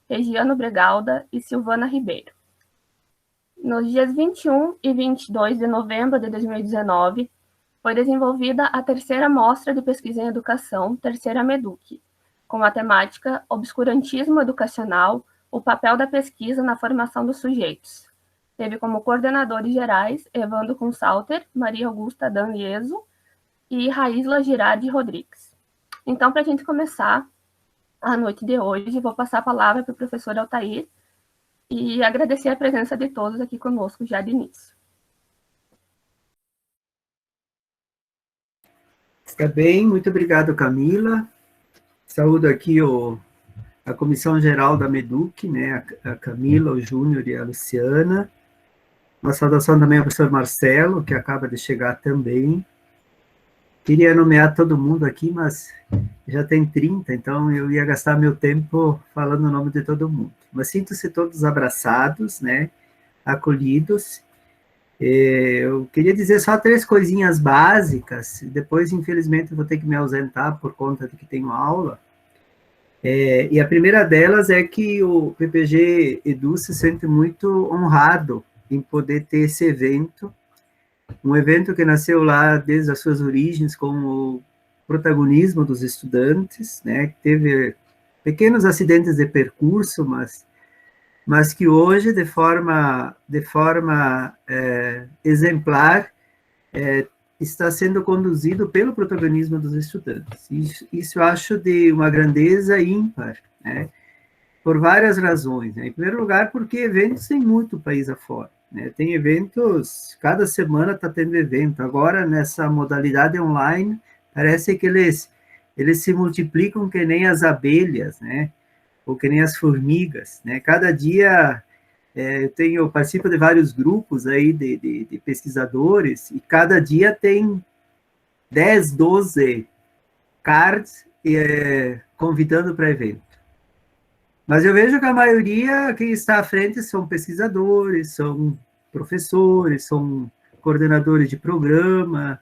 Regiano Bregalda e Silvana Ribeiro. Nos dias 21 e 22 de novembro de 2019, foi desenvolvida a terceira mostra de pesquisa em educação, terceira MEDUC, com a temática Obscurantismo Educacional, o papel da pesquisa na formação dos sujeitos. Teve como coordenadores gerais Evandro Consalter, Maria Augusta Danlieso e Raísla Girardi Rodrigues. Então, para a gente começar a noite de hoje, vou passar a palavra para o professor Altair e agradecer a presença de todos aqui conosco já de início. Está bem, muito obrigado, Camila. Saúdo aqui a Comissão Geral da MEDUC, né, a Camila, o Júnior e a Luciana. Uma saudação também ao professor Marcelo, que acaba de chegar também. Queria nomear todo mundo aqui, mas já tem 30, então eu ia gastar meu tempo falando o nome de todo mundo. Mas sinto-se todos abraçados, né, acolhidos. Eu queria dizer só 3 coisinhas básicas, depois, infelizmente, vou ter que me ausentar por conta de que tenho aula. E a primeira delas é que o PPG Edu se sente muito honrado em poder ter esse evento, um evento que nasceu lá desde as suas origens com o protagonismo dos estudantes, né, que teve pequenos acidentes de percurso, mas que hoje, de forma exemplar, está sendo conduzido pelo protagonismo dos estudantes. Isso eu acho de uma grandeza ímpar, né? Por várias razões. Né? Em primeiro lugar, porque eventos tem muito país afora. Né? Tem eventos, cada semana está tendo evento. Agora, nessa modalidade online, parece que eles se multiplicam que nem as abelhas, né? Ou que nem as formigas, né? Cada dia eu participo de vários grupos aí de pesquisadores e cada dia tem 10, 12 cards convidando para evento. Mas eu vejo que a maioria que está à frente são pesquisadores, são professores, são coordenadores de programa,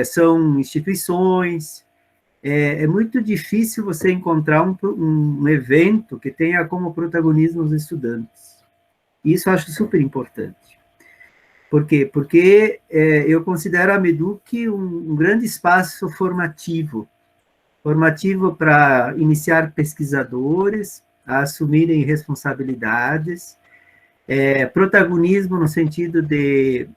são instituições. É muito difícil você encontrar um evento que tenha como protagonismo os estudantes. Isso eu acho super importante. Por quê? Porque eu considero a MEDUC um grande espaço formativo para iniciar pesquisadores, a assumirem responsabilidades, protagonismo no sentido de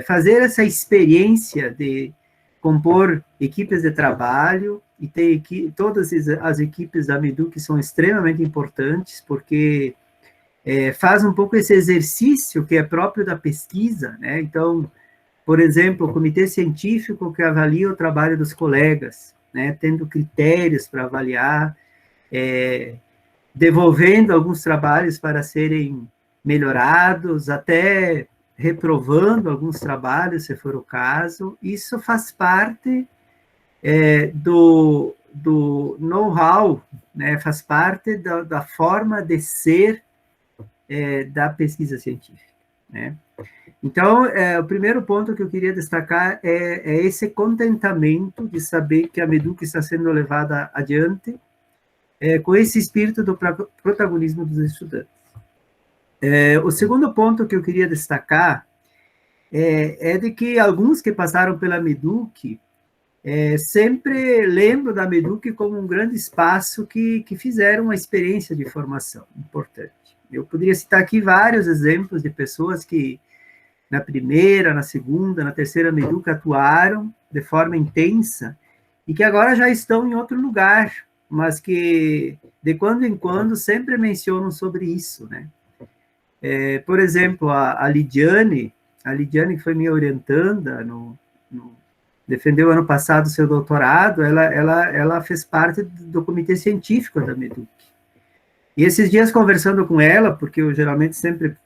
fazer essa experiência de compor equipes de trabalho, e todas as equipes da MEDUC são extremamente importantes, porque faz um pouco esse exercício que é próprio da pesquisa, né? Então, por exemplo, o comitê científico que avalia o trabalho dos colegas, né? Tendo critérios para avaliar, devolvendo alguns trabalhos para serem melhorados, até reprovando alguns trabalhos, se for o caso. Isso faz parte do know-how, né? Faz parte da forma de ser da pesquisa científica, né? Então, o primeiro ponto que eu queria destacar é esse contentamento de saber que a MEDUC está sendo levada adiante com esse espírito do protagonismo dos estudantes. O segundo ponto que eu queria destacar é de que alguns que passaram pela MEDUC sempre lembram da MEDUC como um grande espaço que fizeram uma experiência de formação importante. Eu poderia citar aqui vários exemplos de pessoas que na primeira, na segunda, na terceira MEDUC atuaram de forma intensa e que agora já estão em outro lugar, mas que de quando em quando sempre mencionam sobre isso, né? Por exemplo, a Lidiane, que foi minha orientanda, defendeu ano passado o seu doutorado, ela fez parte do comitê científico da MEDUC. E esses dias, conversando com ela, porque eu geralmente sempre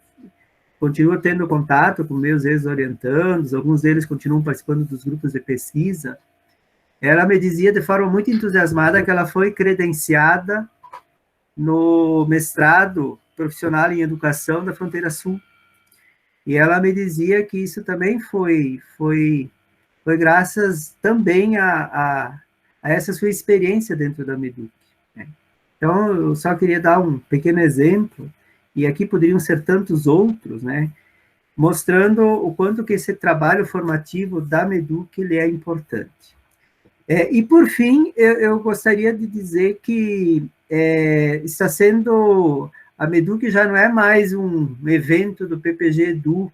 continuo tendo contato com meus ex-orientandos, alguns deles continuam participando dos grupos de pesquisa, ela me dizia de forma muito entusiasmada que ela foi credenciada no mestrado profissional em educação da Fronteira Sul. E ela me dizia que isso também foi graças também a essa sua experiência dentro da MEDUC, né? Então, eu só queria dar um pequeno exemplo, e aqui poderiam ser tantos outros, né, mostrando o quanto que esse trabalho formativo da Meduc ele é importante. E, por fim, eu gostaria de dizer que está sendo... A Meduc já não é mais um evento do PPG Edu,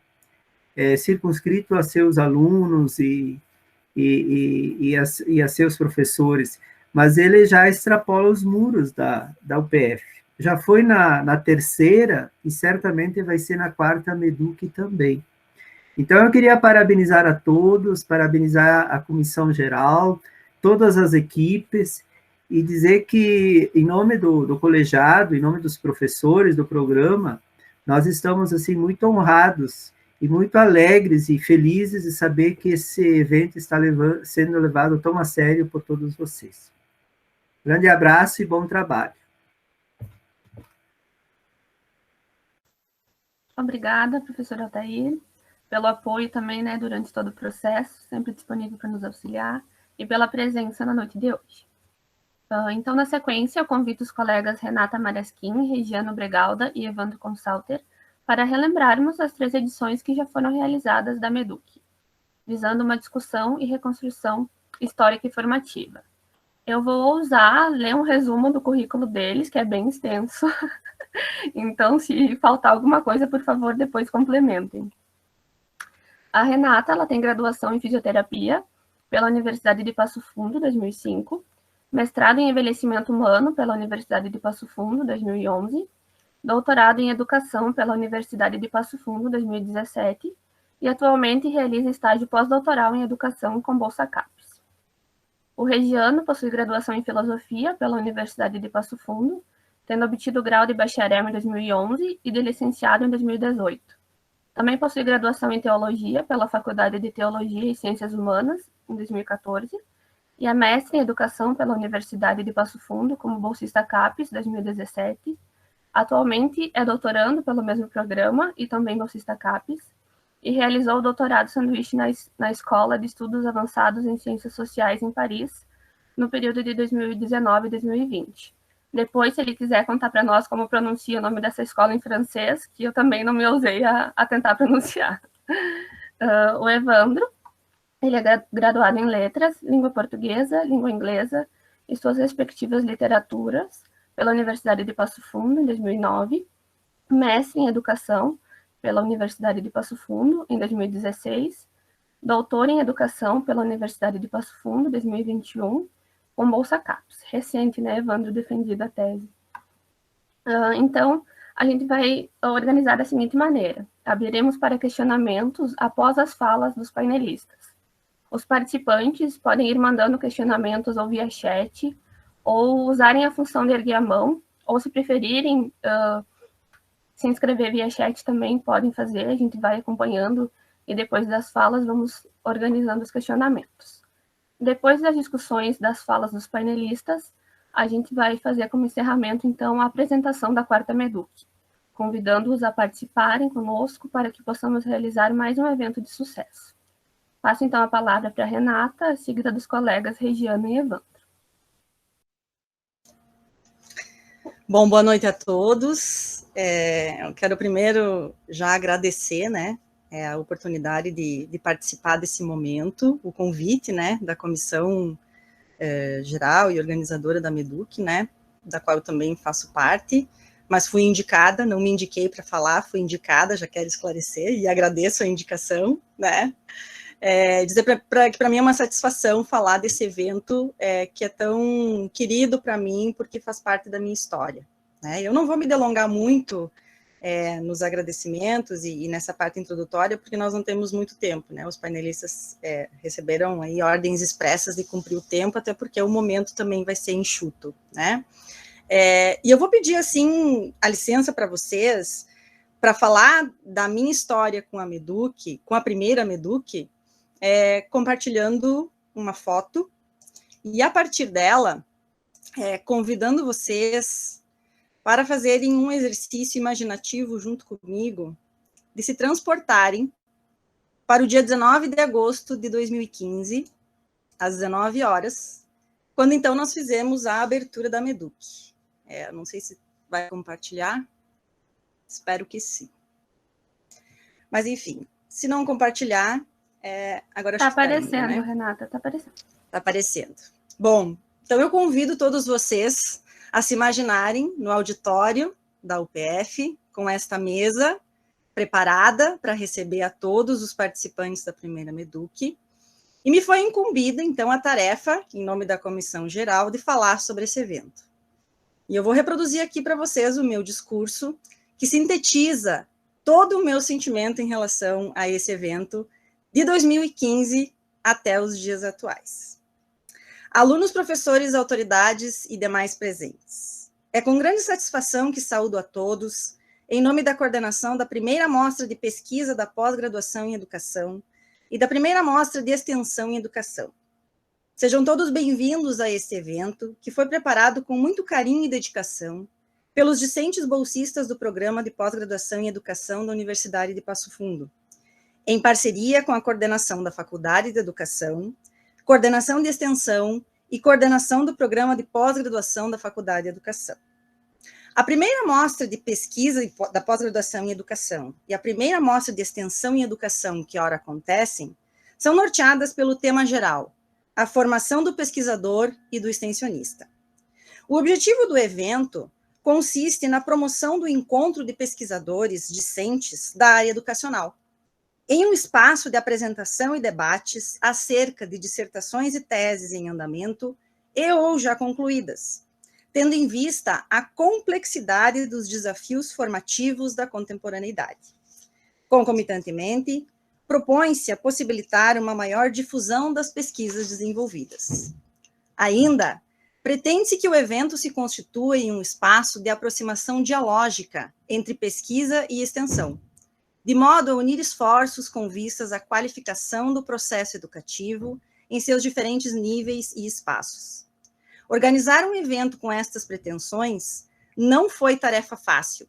circunscrito a seus alunos e a seus professores, mas ele já extrapola os muros da UPF. Já foi na terceira e certamente vai ser na quarta Meduc também. Então, eu queria parabenizar a todos, parabenizar a comissão geral, todas as equipes, e dizer que, em nome do colegiado, em nome dos professores do programa, nós estamos, assim, muito honrados e muito alegres e felizes de saber que esse evento está sendo levado tão a sério por todos vocês. Grande abraço e bom trabalho. Obrigada, professora Altair, pelo apoio também, né, durante todo o processo, sempre disponível para nos auxiliar, e pela presença na noite de hoje. Então, na sequência, eu convido os colegas Renata Mariasquim, Regiano Bregalda e Evandro Consalter para relembrarmos as 3 edições que já foram realizadas da Meduc, visando uma discussão e reconstrução histórica e formativa. Eu vou ousar ler um resumo do currículo deles, que é bem extenso. Então, se faltar alguma coisa, por favor, depois complementem. A Renata, ela tem graduação em fisioterapia pela Universidade de Passo Fundo, 2005, mestrado em envelhecimento humano pela Universidade de Passo Fundo, 2011, doutorado em educação pela Universidade de Passo Fundo, 2017, e atualmente realiza estágio pós-doutoral em educação com bolsa CAPES. O Regiano possui graduação em filosofia pela Universidade de Passo Fundo, tendo obtido o grau de bacharel em 2011 e de licenciado em 2018. Também possui graduação em teologia pela Faculdade de Teologia e Ciências Humanas, em 2014, e a mestre em educação pela Universidade de Passo Fundo como bolsista CAPES, 2017. Atualmente é doutorando pelo mesmo programa e também bolsista CAPES, e realizou o doutorado sanduíche na Escola de Estudos Avançados em Ciências Sociais em Paris, no período de 2019 e 2020. Depois, se ele quiser contar para nós como pronuncia o nome dessa escola em francês, que eu também não me ousei a tentar pronunciar. O Evandro, ele é graduado em Letras, Língua Portuguesa, Língua Inglesa e suas respectivas literaturas pela Universidade de Passo Fundo, em 2009, mestre em Educação pela Universidade de Passo Fundo, em 2016, doutor em Educação pela Universidade de Passo Fundo, 2021, com bolsa CAPES. Recente, né, Evandro, defendido a tese. Então, a gente vai organizar da seguinte maneira. Abriremos para questionamentos após as falas dos painelistas. Os participantes podem ir mandando questionamentos ou via chat, ou usarem a função de erguer a mão, ou se preferirem se inscrever via chat também podem fazer, a gente vai acompanhando e depois das falas vamos organizando os questionamentos. Depois das discussões das falas dos painelistas, a gente vai fazer como encerramento, então, a apresentação da quarta Meduc, convidando-os a participarem conosco para que possamos realizar mais um evento de sucesso. Passo, então, a palavra para a Renata, seguida dos colegas Regiano e Evandro. Bom, boa noite a todos. Eu quero primeiro já agradecer, né, a oportunidade de participar desse momento, o convite, né, da comissão geral e organizadora da Meduc, né, da qual eu também faço parte, mas fui indicada, não me indiquei para falar, fui indicada, já quero esclarecer, e agradeço a indicação, né, dizer que para mim é uma satisfação falar desse evento que é tão querido para mim, porque faz parte da minha história, né. Eu não vou me delongar muito nos agradecimentos e nessa parte introdutória, porque nós não temos muito tempo, né, os painelistas receberam aí ordens expressas de cumprir o tempo, até porque o momento também vai ser enxuto, né. E eu vou pedir, assim, a licença para vocês, para falar da minha história com a Meduc, com a primeira Meduc, compartilhando uma foto, e a partir dela, convidando vocês para fazerem um exercício imaginativo junto comigo, de se transportarem para o dia 19 de agosto de 2015, às 19 horas, quando então nós fizemos a abertura da Meduc. Não sei se vai compartilhar. Espero que sim. Mas, enfim, se não compartilhar, agora Está acho que aparecendo, né? Renata, está aparecendo. Está aparecendo. Bom, então eu convido todos vocês a se imaginarem no auditório da UPF, com esta mesa preparada para receber a todos os participantes da primeira MEDUC. E me foi incumbida, então, a tarefa, em nome da Comissão Geral, de falar sobre esse evento. E eu vou reproduzir aqui para vocês o meu discurso, que sintetiza todo o meu sentimento em relação a esse evento de 2015 até os dias atuais. Alunos, professores, autoridades e demais presentes. É com grande satisfação que saúdo a todos, em nome da coordenação da primeira mostra de pesquisa da pós-graduação em educação e da primeira mostra de extensão em educação. Sejam todos bem-vindos a este evento, que foi preparado com muito carinho e dedicação pelos discentes bolsistas do Programa de Pós-Graduação em Educação da Universidade de Passo Fundo, em parceria com a coordenação da Faculdade de Educação, coordenação de extensão e coordenação do Programa de Pós-Graduação da Faculdade de Educação. A primeira mostra de pesquisa da pós-graduação em educação e a primeira mostra de extensão em educação que ora acontecem são norteadas pelo tema geral, a formação do pesquisador e do extensionista. O objetivo do evento consiste na promoção do encontro de pesquisadores discentes da área educacional, em um espaço de apresentação e debates acerca de dissertações e teses em andamento e ou já concluídas, tendo em vista a complexidade dos desafios formativos da contemporaneidade. Concomitantemente, propõe-se a possibilitar uma maior difusão das pesquisas desenvolvidas. Ainda, pretende-se que o evento se constitua em um espaço de aproximação dialógica entre pesquisa e extensão, de modo a unir esforços com vistas à qualificação do processo educativo em seus diferentes níveis e espaços. Organizar um evento com estas pretensões não foi tarefa fácil,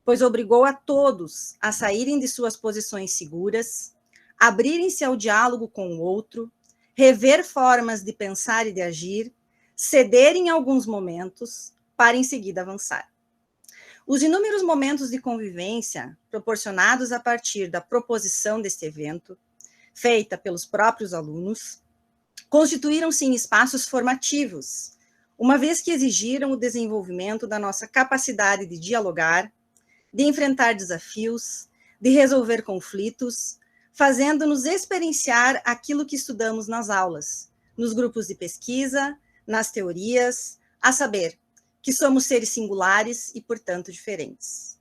pois obrigou a todos a saírem de suas posições seguras, abrirem-se ao diálogo com o outro, rever formas de pensar e de agir, ceder em alguns momentos, para em seguida avançar. Os inúmeros momentos de convivência proporcionados a partir da proposição deste evento, feita pelos próprios alunos, constituíram-se em espaços formativos, uma vez que exigiram o desenvolvimento da nossa capacidade de dialogar, de enfrentar desafios, de resolver conflitos, fazendo-nos experienciar aquilo que estudamos nas aulas, nos grupos de pesquisa, nas teorias, a saber, que somos seres singulares e, portanto, diferentes.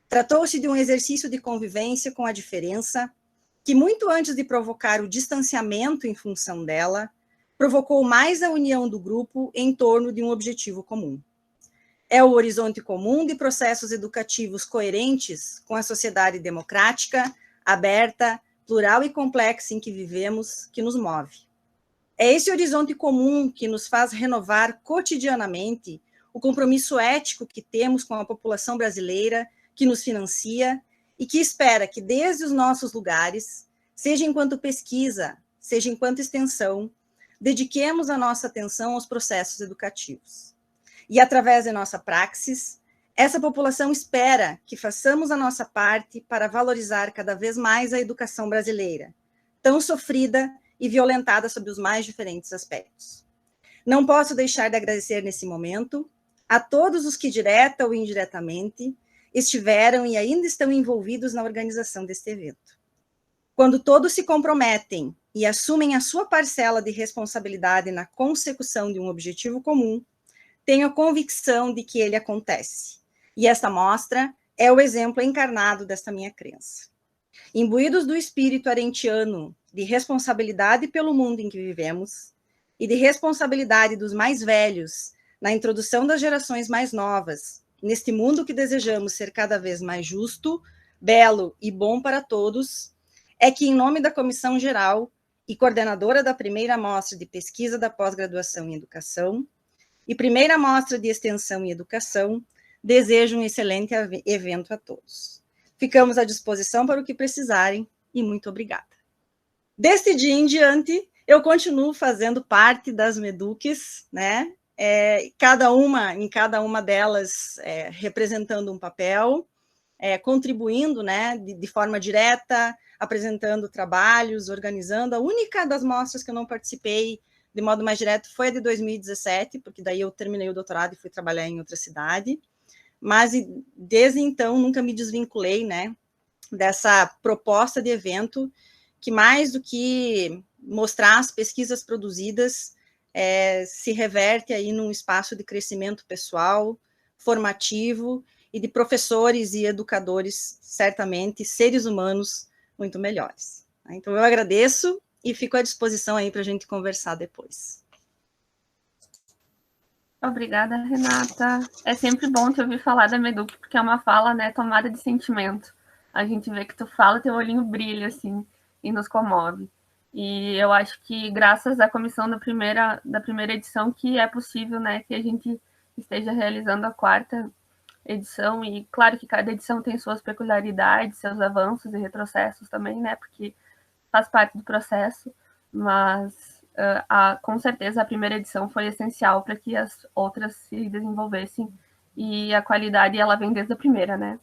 Tratou-se de um exercício de convivência com a diferença, que muito antes de provocar o distanciamento em função dela, provocou mais a união do grupo em torno de um objetivo comum. É o horizonte comum de processos educativos coerentes com a sociedade democrática, aberta, plural e complexa em que vivemos, que nos move. É esse horizonte comum que nos faz renovar cotidianamente o compromisso ético que temos com a população brasileira, que nos financia e que espera que, desde os nossos lugares, seja enquanto pesquisa, seja enquanto extensão, dediquemos a nossa atenção aos processos educativos. E, através de nossa praxis, essa população espera que façamos a nossa parte para valorizar cada vez mais a educação brasileira, tão sofrida e violentada sob os mais diferentes aspectos. Não posso deixar de agradecer nesse momento a todos os que, direta ou indiretamente, estiveram e ainda estão envolvidos na organização deste evento. Quando todos se comprometem e assumem a sua parcela de responsabilidade na consecução de um objetivo comum, tenho a convicção de que ele acontece. E esta mostra é o exemplo encarnado desta minha crença. Imbuídos do espírito arendtiano de responsabilidade pelo mundo em que vivemos e de responsabilidade dos mais velhos na introdução das gerações mais novas, neste mundo que desejamos ser cada vez mais justo, belo e bom para todos, é que, em nome da Comissão Geral e coordenadora da primeira mostra de pesquisa da pós-graduação em educação e primeira mostra de extensão em educação, desejo um excelente evento a todos. Ficamos à disposição para o que precisarem e muito obrigada. Deste dia em diante, eu continuo fazendo parte das MEDUCs, né? em cada uma delas representando um papel, contribuindo, né, de forma direta, apresentando trabalhos, organizando. A única das mostras que eu não participei de modo mais direto foi a de 2017, porque daí eu terminei o doutorado e fui trabalhar em outra cidade, mas desde então nunca me desvinculei, né, dessa proposta de evento, que mais do que mostrar as pesquisas produzidas, se reverte aí num espaço de crescimento pessoal, formativo, e de professores e educadores, certamente, seres humanos muito melhores. Então, eu agradeço e fico à disposição aí para a gente conversar depois. Obrigada, Renata. É sempre bom te ouvir falar da Meduc, porque é uma fala, né, tomada de sentimento. A gente vê que tu fala, teu olhinho brilha, assim, e nos comove. E eu acho que graças à comissão da primeira edição que é possível, né, que a gente esteja realizando a 4ª edição, e claro que cada edição tem suas peculiaridades, seus avanços e retrocessos também, né, porque faz parte do processo, mas com certeza a primeira edição foi essencial para que as outras se desenvolvessem, e a qualidade ela vem desde a primeira, né.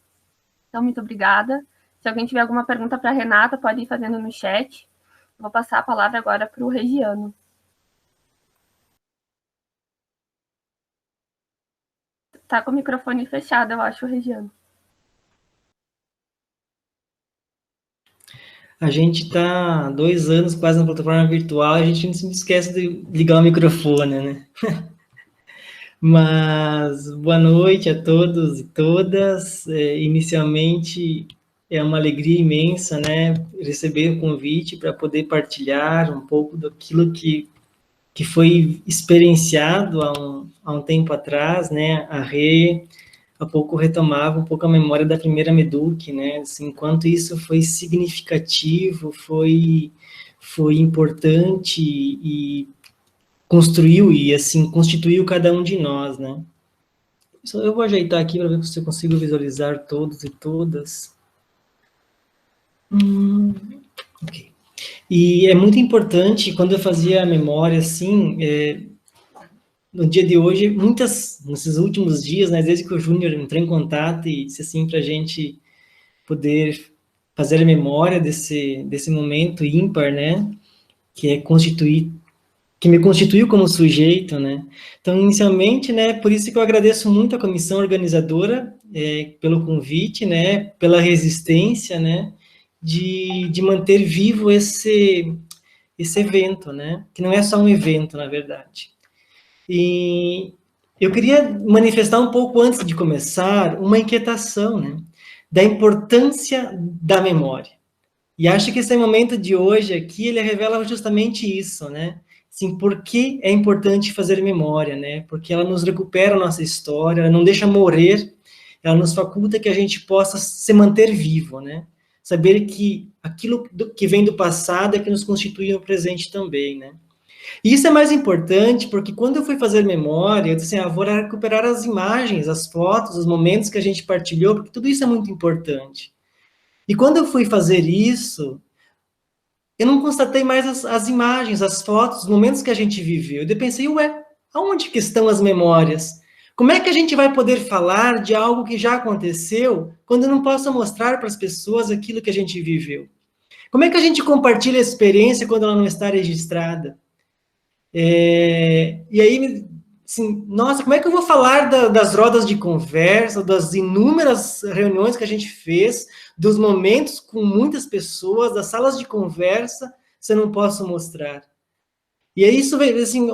Então, muito obrigada. Se alguém tiver alguma pergunta para a Renata, pode ir fazendo no chat. Vou passar a palavra agora para o Regiano. Tá com o microfone fechado, eu acho, Regiano. A gente está há 2 anos quase na plataforma virtual, e a gente não se esquece de ligar o microfone, né? Mas boa noite a todos e todas. Inicialmente, é uma alegria imensa, né, receber o convite para poder partilhar um pouco daquilo que foi experienciado há um tempo atrás, né. A Rê há pouco retomava um pouco a memória da primeira Meduc, né, assim, quanto isso foi significativo, foi importante e construiu e, assim, constituiu cada um de nós, né. Eu vou ajeitar aqui para ver se eu consigo visualizar todos e todas. Ok. E é muito importante, quando eu fazia a memória, assim, no dia de hoje, nesses últimos dias, né, desde que o Júnior entrou em contato e disse assim para a gente poder fazer a memória desse momento ímpar, né, que me constituiu como sujeito, né. Então, inicialmente, né, por isso que eu agradeço muito a comissão organizadora, pelo convite, né, pela resistência, né, de manter vivo esse evento, né, que não é só um evento, na verdade. E eu queria manifestar um pouco, antes de começar, uma inquietação, né, da importância da memória. E acho que esse momento de hoje aqui, ele revela justamente isso, né, assim, por que é importante fazer memória, né, porque ela nos recupera a nossa história, ela não deixa morrer, ela nos faculta que a gente possa se manter vivo, né, saber que aquilo que vem do passado é que nos constitui no presente também, né. E isso é mais importante porque quando eu fui fazer memória, eu disse assim, vou recuperar as imagens, as fotos, os momentos que a gente partilhou, porque tudo isso é muito importante. E quando eu fui fazer isso, eu não constatei mais as imagens, as fotos, os momentos que a gente viveu. Eu pensei, aonde que estão as memórias? Como é que a gente vai poder falar de algo que já aconteceu quando eu não posso mostrar para as pessoas aquilo que a gente viveu? Como é que a gente compartilha a experiência quando ela não está registrada? E aí, assim, nossa, como é que eu vou falar das rodas de conversa, das inúmeras reuniões que a gente fez, dos momentos com muitas pessoas, das salas de conversa, se eu não posso mostrar? E aí isso vem, assim,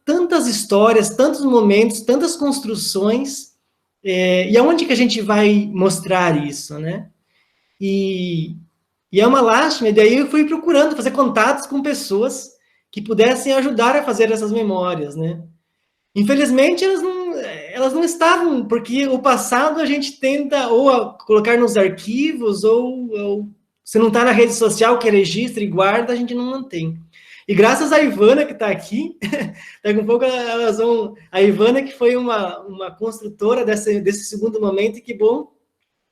tantas histórias, tantos momentos, tantas construções, e aonde que a gente vai mostrar isso, né? E é uma lástima, e daí eu fui procurando fazer contatos com pessoas que pudessem ajudar a fazer essas memórias, né? Infelizmente, elas não estavam, porque o passado a gente tenta ou colocar nos arquivos, ou se não está na rede social que registra e guarda, a gente não mantém. E graças à Ivana, que está aqui, daqui a pouco elas vão... A Ivana, que foi uma construtora desse segundo momento, e que bom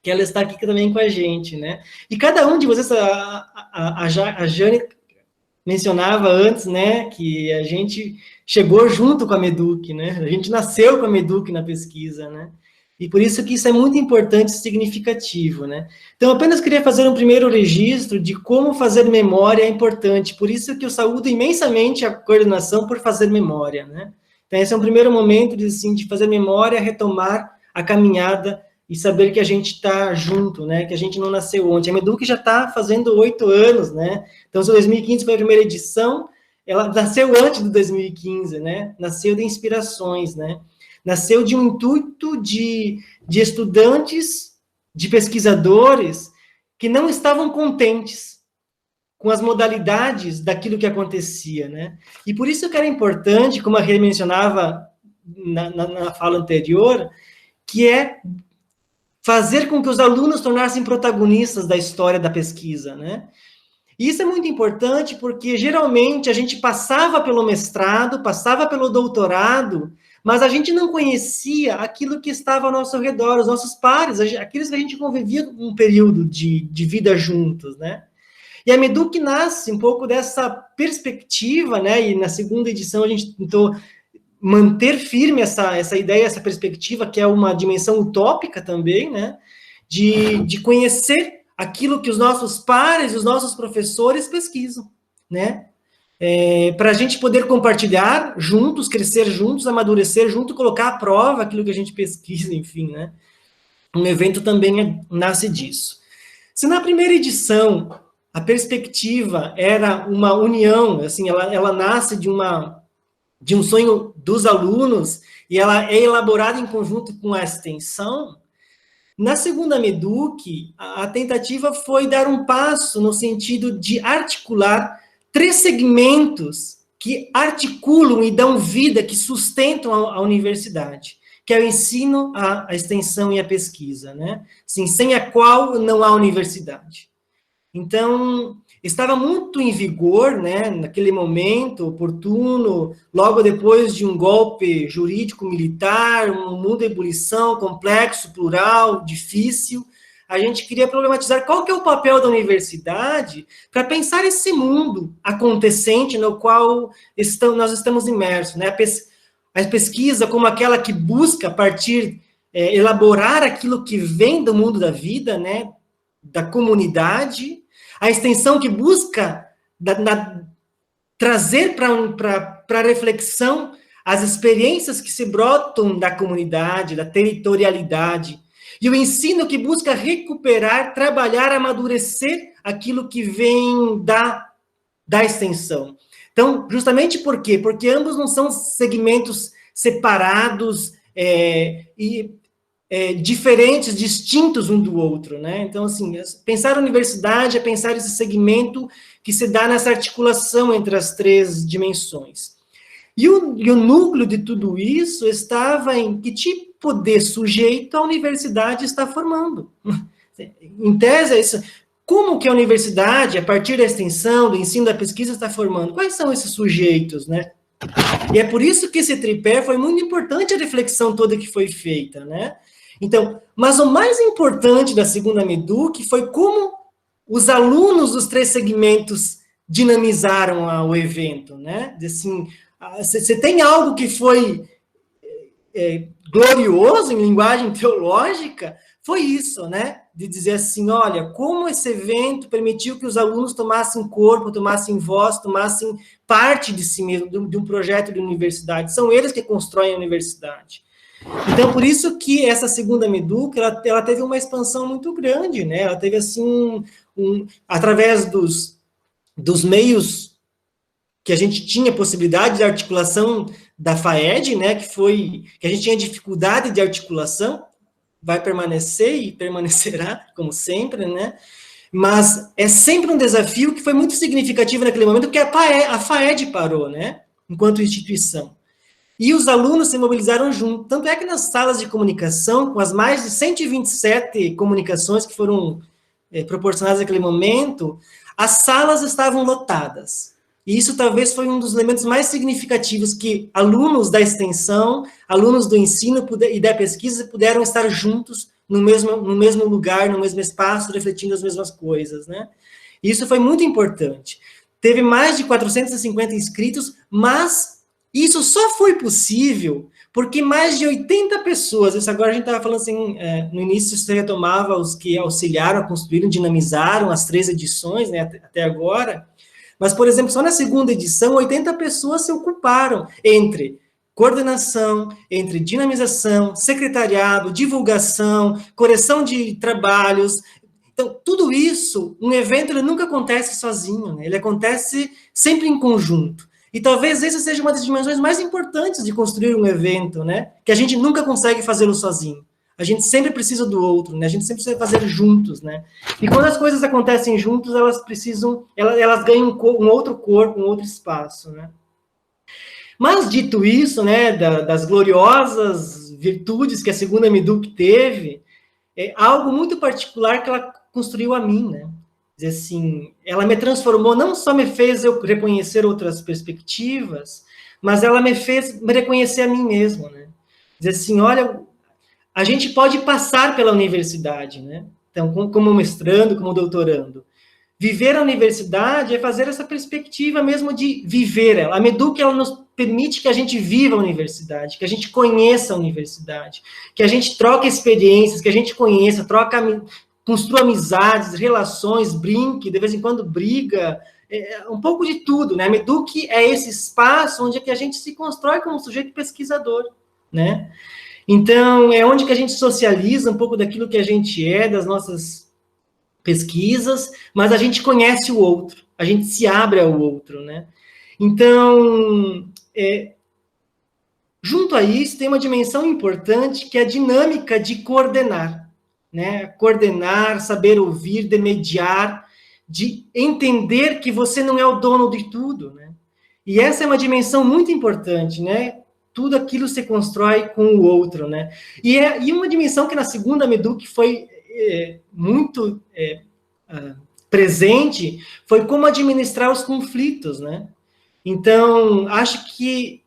que ela está aqui também com a gente, né? E cada um de vocês, a Jane mencionava antes, né, que a gente chegou junto com a Meduc, né, a gente nasceu com a Meduc na pesquisa, né, e por isso que isso é muito importante e significativo, né. Então, apenas queria fazer um primeiro registro de como fazer memória é importante, por isso que eu saúdo imensamente a coordenação por fazer memória, né. Então, esse é um primeiro momento de fazer memória, retomar a caminhada e saber que a gente está junto, né, que a gente não nasceu ontem. A Meduc já está fazendo 8 anos, né, então se 2015 foi a primeira edição, ela nasceu antes de 2015, né, nasceu de inspirações, né, nasceu de um intuito de estudantes, de pesquisadores, que não estavam contentes com as modalidades daquilo que acontecia, né, e por isso que era importante, como a Rê mencionava na fala anterior, que é fazer com que os alunos tornassem protagonistas da história da pesquisa, né? E isso é muito importante porque, geralmente, a gente passava pelo mestrado, passava pelo doutorado, mas a gente não conhecia aquilo que estava ao nosso redor, os nossos pares, aqueles que a gente convivia um período de vida juntos, né? E a Meduc nasce um pouco dessa perspectiva, né? E na segunda edição a gente tentou manter firme essa ideia, essa perspectiva, que é uma dimensão utópica também, né, de conhecer aquilo que os nossos pares, os nossos professores pesquisam, né, para a gente poder compartilhar juntos, crescer juntos, amadurecer junto, colocar à prova aquilo que a gente pesquisa, enfim, né, um evento também nasce disso. Se na primeira edição a perspectiva era uma união, assim, ela nasce de um sonho dos alunos, e ela é elaborada em conjunto com a extensão, na segunda Meduc, a tentativa foi dar um passo no sentido de articular 3 segmentos que articulam e dão vida, que sustentam a universidade, que é o ensino, a extensão e a pesquisa, né? Assim, sem a qual não há universidade. Então, estava muito em vigor, né, naquele momento oportuno, logo depois de um golpe jurídico-militar, um mundo em ebulição, complexo, plural, difícil. A gente queria problematizar qual que é o papel da universidade para pensar esse mundo acontecente no qual nós estamos imersos, né? A pesquisa como aquela que busca, a partir, elaborar aquilo que vem do mundo da vida, né, da comunidade, a extensão que busca trazer para a reflexão as experiências que se brotam da comunidade, da territorialidade, e o ensino que busca recuperar, trabalhar, amadurecer aquilo que vem da extensão. Então, justamente por quê? Porque ambos não são segmentos separados diferentes, distintos um do outro, né? Então, assim, pensar a universidade é pensar esse segmento que se dá nessa articulação entre as 3 dimensões. E o núcleo de tudo isso estava em que tipo de sujeito a universidade está formando. Em tese, é isso. Como que a universidade, a partir da extensão, do ensino, da pesquisa, está formando? Quais são esses sujeitos, né? E é por isso que esse tripé foi muito importante, a reflexão toda que foi feita, né? Então, mas o mais importante da segunda Meduc foi como os alunos dos 3 segmentos dinamizaram o evento, né? Assim, você tem algo que foi glorioso em linguagem teológica, foi isso, né? De dizer assim, olha, como esse evento permitiu que os alunos tomassem corpo, tomassem voz, tomassem parte de si mesmo, de um projeto de universidade. São eles que constroem a universidade. Então, por isso que essa segunda Meduc, ela teve uma expansão muito grande, né? Ela teve, assim, através dos meios que a gente tinha possibilidade de articulação da FAED, né? Que a gente tinha dificuldade de articulação, vai permanecer e permanecerá, como sempre, né? Mas é sempre um desafio que foi muito significativo naquele momento, porque a FAED parou, né? Enquanto instituição. E os alunos se mobilizaram junto. Tanto é que nas salas de comunicação, com as mais de 127 comunicações que foram proporcionadas naquele momento, as salas estavam lotadas. E isso talvez foi um dos elementos mais significativos, que alunos da extensão, alunos do ensino e da pesquisa puderam estar juntos no mesmo lugar, no mesmo espaço, refletindo as mesmas coisas, né? E isso foi muito importante. teve mais de 450 inscritos, mas isso só foi possível porque mais de 80 pessoas, isso agora a gente estava falando assim, no início você retomava os que auxiliaram, construíram, dinamizaram as 3 edições, né, até agora, mas, por exemplo, só na segunda edição, 80 pessoas se ocuparam entre coordenação, entre dinamização, secretariado, divulgação, correção de trabalhos. Então, tudo isso, um evento ele nunca acontece sozinho, né? Ele acontece sempre em conjunto. E talvez essa seja uma das dimensões mais importantes de construir um evento, né? Que a gente nunca consegue fazê-lo sozinho. A gente sempre precisa do outro, né? A gente sempre precisa fazer juntos, né? E quando as coisas acontecem juntos, elas ganham um outro corpo, um outro espaço, né? Mas, dito isso, né, das gloriosas virtudes que a segunda Meduc teve, algo muito particular que ela construiu a mim, né? Dizer assim, ela me transformou, não só me fez eu reconhecer outras perspectivas, mas ela me fez me reconhecer a mim mesmo, né? Dizer assim, olha, a gente pode passar pela universidade, né? Então, como mestrando, como doutorando. Viver a universidade é fazer essa perspectiva mesmo de viver ela. A Meduc, ela nos permite que a gente viva a universidade, que a gente conheça a universidade, que a gente troque experiências, que a gente conheça, construa amizades, relações, brinque, de vez em quando briga, um pouco de tudo, né? A Meduc é esse espaço onde é que a gente se constrói como sujeito pesquisador, né? Então, é onde que a gente socializa um pouco daquilo que a gente é, das nossas pesquisas, mas a gente conhece o outro, a gente se abre ao outro, né? Então, junto a isso, tem uma dimensão importante que é a dinâmica de coordenar, né? Coordenar, saber ouvir, de mediar, de entender que você não é o dono de tudo, né? E essa é uma dimensão muito importante, né? Tudo aquilo se constrói com o outro, né? E uma dimensão que na segunda Meduc foi muito presente, foi como administrar os conflitos, né? Então, acho que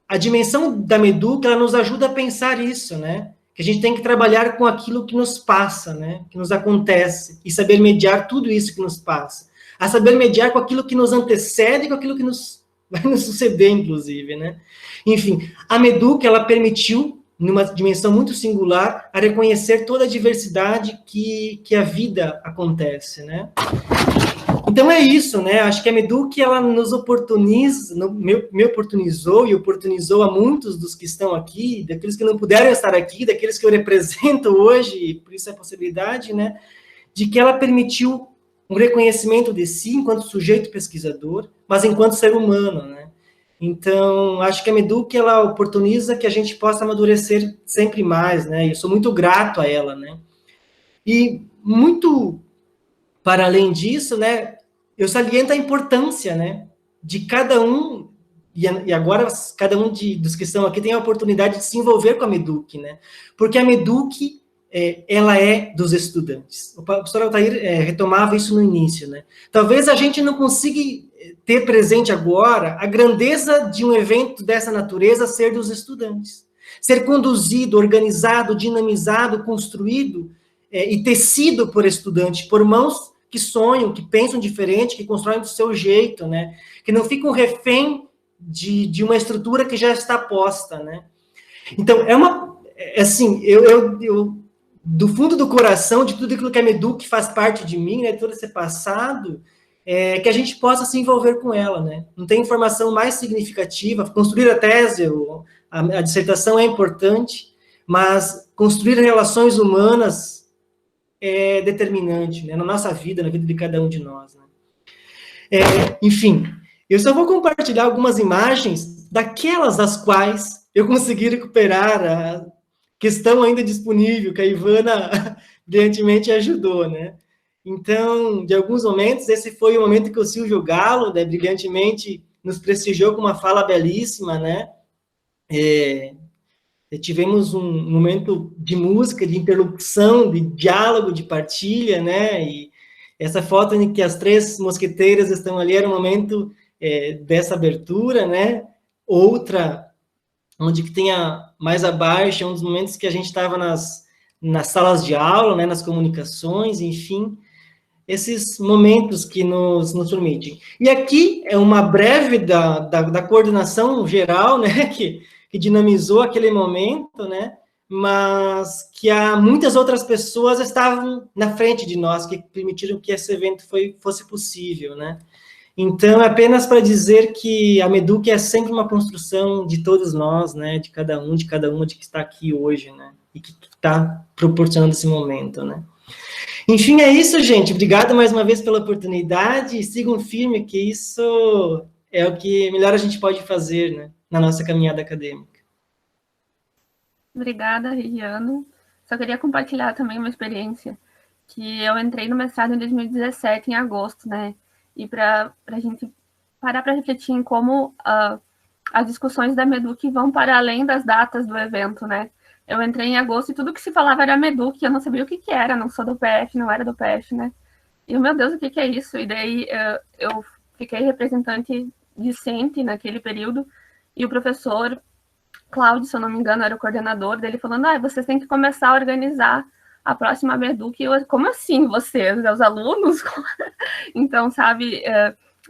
a dimensão da Meduc, ela nos ajuda a pensar isso, né? Que a gente tem que trabalhar com aquilo que nos passa, né? Que nos acontece, e saber mediar tudo isso que nos passa. A saber mediar com aquilo que nos antecede e com aquilo que vai nos suceder, inclusive, né? Enfim, a Meduc, ela permitiu, numa dimensão muito singular, a reconhecer toda a diversidade que a vida acontece, né? Então é isso, né? Acho que a Meduc, ela nos oportuniza, me oportunizou e oportunizou a muitos dos que estão aqui, daqueles que não puderam estar aqui, daqueles que eu represento hoje, e por isso é a possibilidade, né? De que ela permitiu um reconhecimento de si enquanto sujeito pesquisador, mas enquanto ser humano, né? Então, acho que a Meduc, ela oportuniza que a gente possa amadurecer sempre mais, né? E eu sou muito grato a ela, né? E muito para além disso, né? Eu saliento a importância, né? De cada um, e agora cada um dos que estão aqui tem a oportunidade de se envolver com a Meduc, né? Porque a Meduc, ela é dos estudantes. O professor Altair retomava isso no início, né? Talvez a gente não consiga ter presente agora a grandeza de um evento dessa natureza ser dos estudantes. Ser conduzido, organizado, dinamizado, construído e tecido por estudantes, por mãos que sonham, que pensam diferente, que constroem do seu jeito, né? Que não ficam refém de uma estrutura que já está posta, né? Então, assim, eu do fundo do coração, de tudo aquilo que a Meduc faz parte de mim, né, todo esse passado, que a gente possa se envolver com ela, né? Não tem informação mais significativa. Construir a tese, a dissertação é importante, mas construir relações humanas é determinante, né? Na nossa vida, na vida de cada um de nós, né? Enfim, eu só vou compartilhar algumas imagens daquelas das quais eu consegui recuperar a questão ainda disponível, que a Ivana brilhantemente ajudou, né? Então, de alguns momentos, esse foi o momento que o Silvio Galo, né, brilhantemente nos prestigiou com uma fala belíssima, né? Tivemos um momento de música, de interlocução, de diálogo, de partilha, né? E essa foto em que as 3 mosqueteiras estão ali era um momento dessa abertura, né? Outra, onde que tem mais abaixo, é um dos momentos que a gente estava nas salas de aula, né? Nas comunicações, enfim. esses momentos que nos permitem. E aqui é uma breve da coordenação geral, né, que dinamizou aquele momento, né, mas que há muitas outras pessoas estavam na frente de nós, que permitiram que esse evento fosse possível, né. Então, é apenas para dizer que a Meduc é sempre uma construção de todos nós, né, de cada uma de que está aqui hoje, né, e que está proporcionando esse momento, né. Enfim, é isso, gente. Obrigado mais uma vez pela oportunidade. Sigam firme, que isso é o que melhor a gente pode fazer, né, na nossa caminhada acadêmica. Obrigada, Regiano. Só queria compartilhar também uma experiência que eu entrei no mestrado em 2017, em agosto, né? E para a gente parar para refletir em como as discussões da Meduc vão para além das datas do evento, né? Eu entrei em agosto e tudo que se falava era Meduc, eu não sabia o que era, não sou do PF, não era do PF, né? E, meu Deus, o que é isso? E daí eu fiquei representante discente naquele período, e o professor Cláudio, se eu não me engano, era o coordenador dele, falando, vocês têm que começar a organizar a próxima Meduc. Eu, como assim vocês? Os alunos? Então, sabe,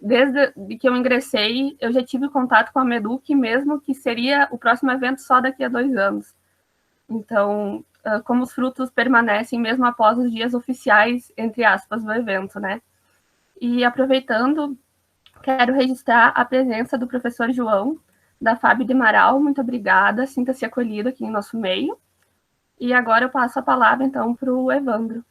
desde que eu ingressei, eu já tive contato com a Meduc, mesmo que seria o próximo evento só daqui a 2 anos. Então, como os frutos permanecem mesmo após os dias oficiais, entre aspas, do evento, né? E aproveitando, quero registrar a presença do professor João, da Fábio de Amaral. Muito obrigada, sinta-se acolhido aqui em nosso meio. E agora eu passo a palavra, então, para o Evandro.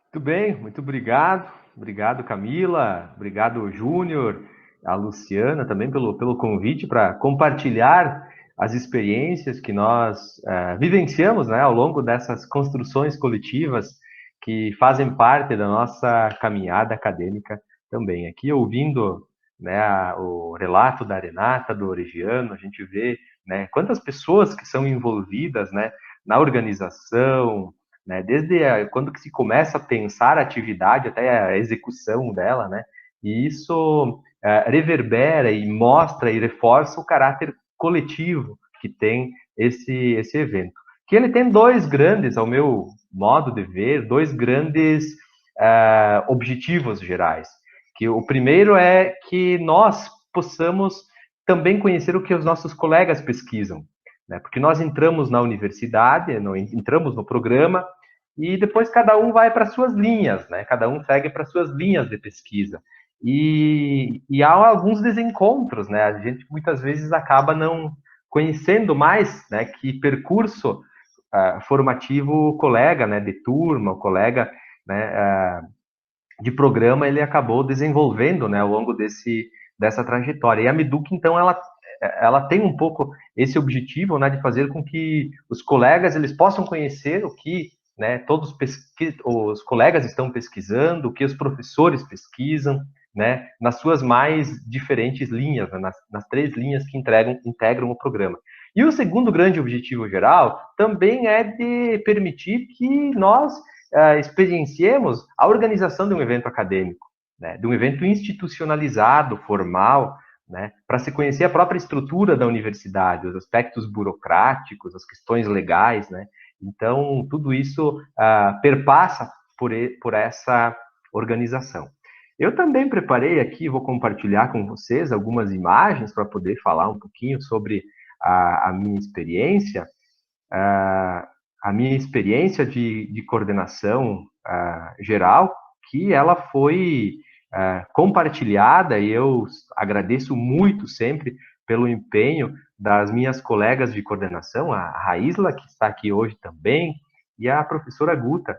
Muito bem, muito obrigado. Obrigado, Camila. Obrigado, Júnior, a Luciana também pelo convite para compartilhar as experiências que nós vivenciamos, né, ao longo dessas construções coletivas que fazem parte da nossa caminhada acadêmica também. Aqui, ouvindo, né, o relato da Renata, do Regiano, a gente vê, né, quantas pessoas que são envolvidas, né, na organização, né, desde quando que se começa a pensar a atividade até a execução dela, né, e isso reverbera e mostra e reforça o caráter coletivo que tem esse evento. Que ele tem 2 grandes, ao meu modo de ver, 2 grandes objetivos gerais. Que o primeiro é que nós possamos também conhecer o que os nossos colegas pesquisam, né? Porque nós entramos na universidade, entramos no programa, e depois cada um vai para suas linhas, né? Cada um segue para suas linhas de pesquisa. E há alguns desencontros, né? A gente muitas vezes acaba não conhecendo mais, né, que percurso formativo o colega, né, de turma, o colega, né, de programa, ele acabou desenvolvendo, né, ao longo dessa trajetória. E a Meduc, então, ela tem um pouco esse objetivo, né, de fazer com que os colegas eles possam conhecer o que, né, todos os colegas estão pesquisando, o que os professores pesquisam, né, nas suas mais diferentes linhas, né, nas 3 linhas que integram o programa. E o segundo grande objetivo geral também é de permitir que nós experienciemos a organização de um evento acadêmico, né, de um evento institucionalizado, formal, né, para se conhecer a própria estrutura da universidade, os aspectos burocráticos, as questões legais, né. Então, tudo isso perpassa por essa organização. Eu também preparei aqui, vou compartilhar com vocês algumas imagens para poder falar um pouquinho sobre a minha experiência. A minha experiência de coordenação geral, que ela foi compartilhada, e eu agradeço muito sempre pelo empenho das minhas colegas de coordenação, a Raísla, que está aqui hoje também, e a professora Guta,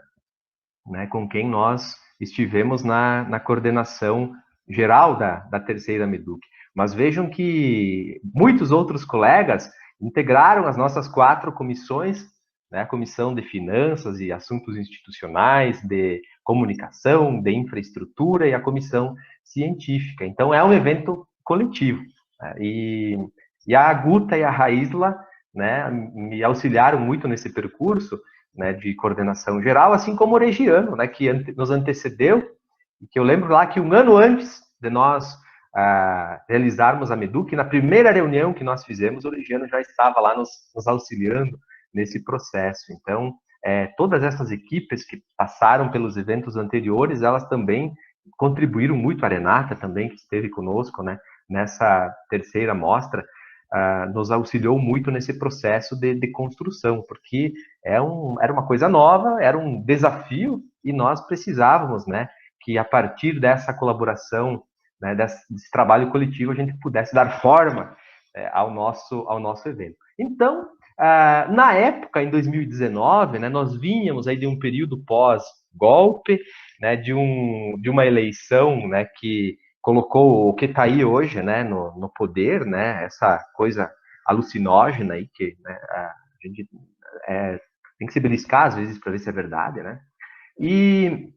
né, com quem nós estivemos na coordenação geral da terceira Meduc. Mas vejam que muitos outros colegas integraram as nossas 4 comissões, né, a Comissão de Finanças e Assuntos Institucionais, de Comunicação, de Infraestrutura e a Comissão Científica. Então, é um evento coletivo. Né, e a Guta e a Raísla, né, me auxiliaram muito nesse percurso, né, de coordenação geral, assim como o Regiano, né, que nos antecedeu, e que eu lembro lá que 1 ano antes de nós realizarmos a Meduc, na primeira reunião que nós fizemos, o Regiano já estava lá nos auxiliando nesse processo. Então, todas essas equipes que passaram pelos eventos anteriores, elas também contribuíram muito, a Renata também, que esteve conosco, né, nessa terceira mostra, nos auxiliou muito nesse processo de construção, porque era uma coisa nova, era um desafio, e nós precisávamos, né, que a partir dessa colaboração, né, desse trabalho coletivo, a gente pudesse dar forma ao nosso evento. Então, na época, em 2019, né, nós vínhamos aí de um período pós-golpe, né, de uma eleição, né, que colocou o que está aí hoje, né, no poder, né, essa coisa alucinógena aí que, né, a gente tem que se beliscar às vezes para ver se é verdade, né? E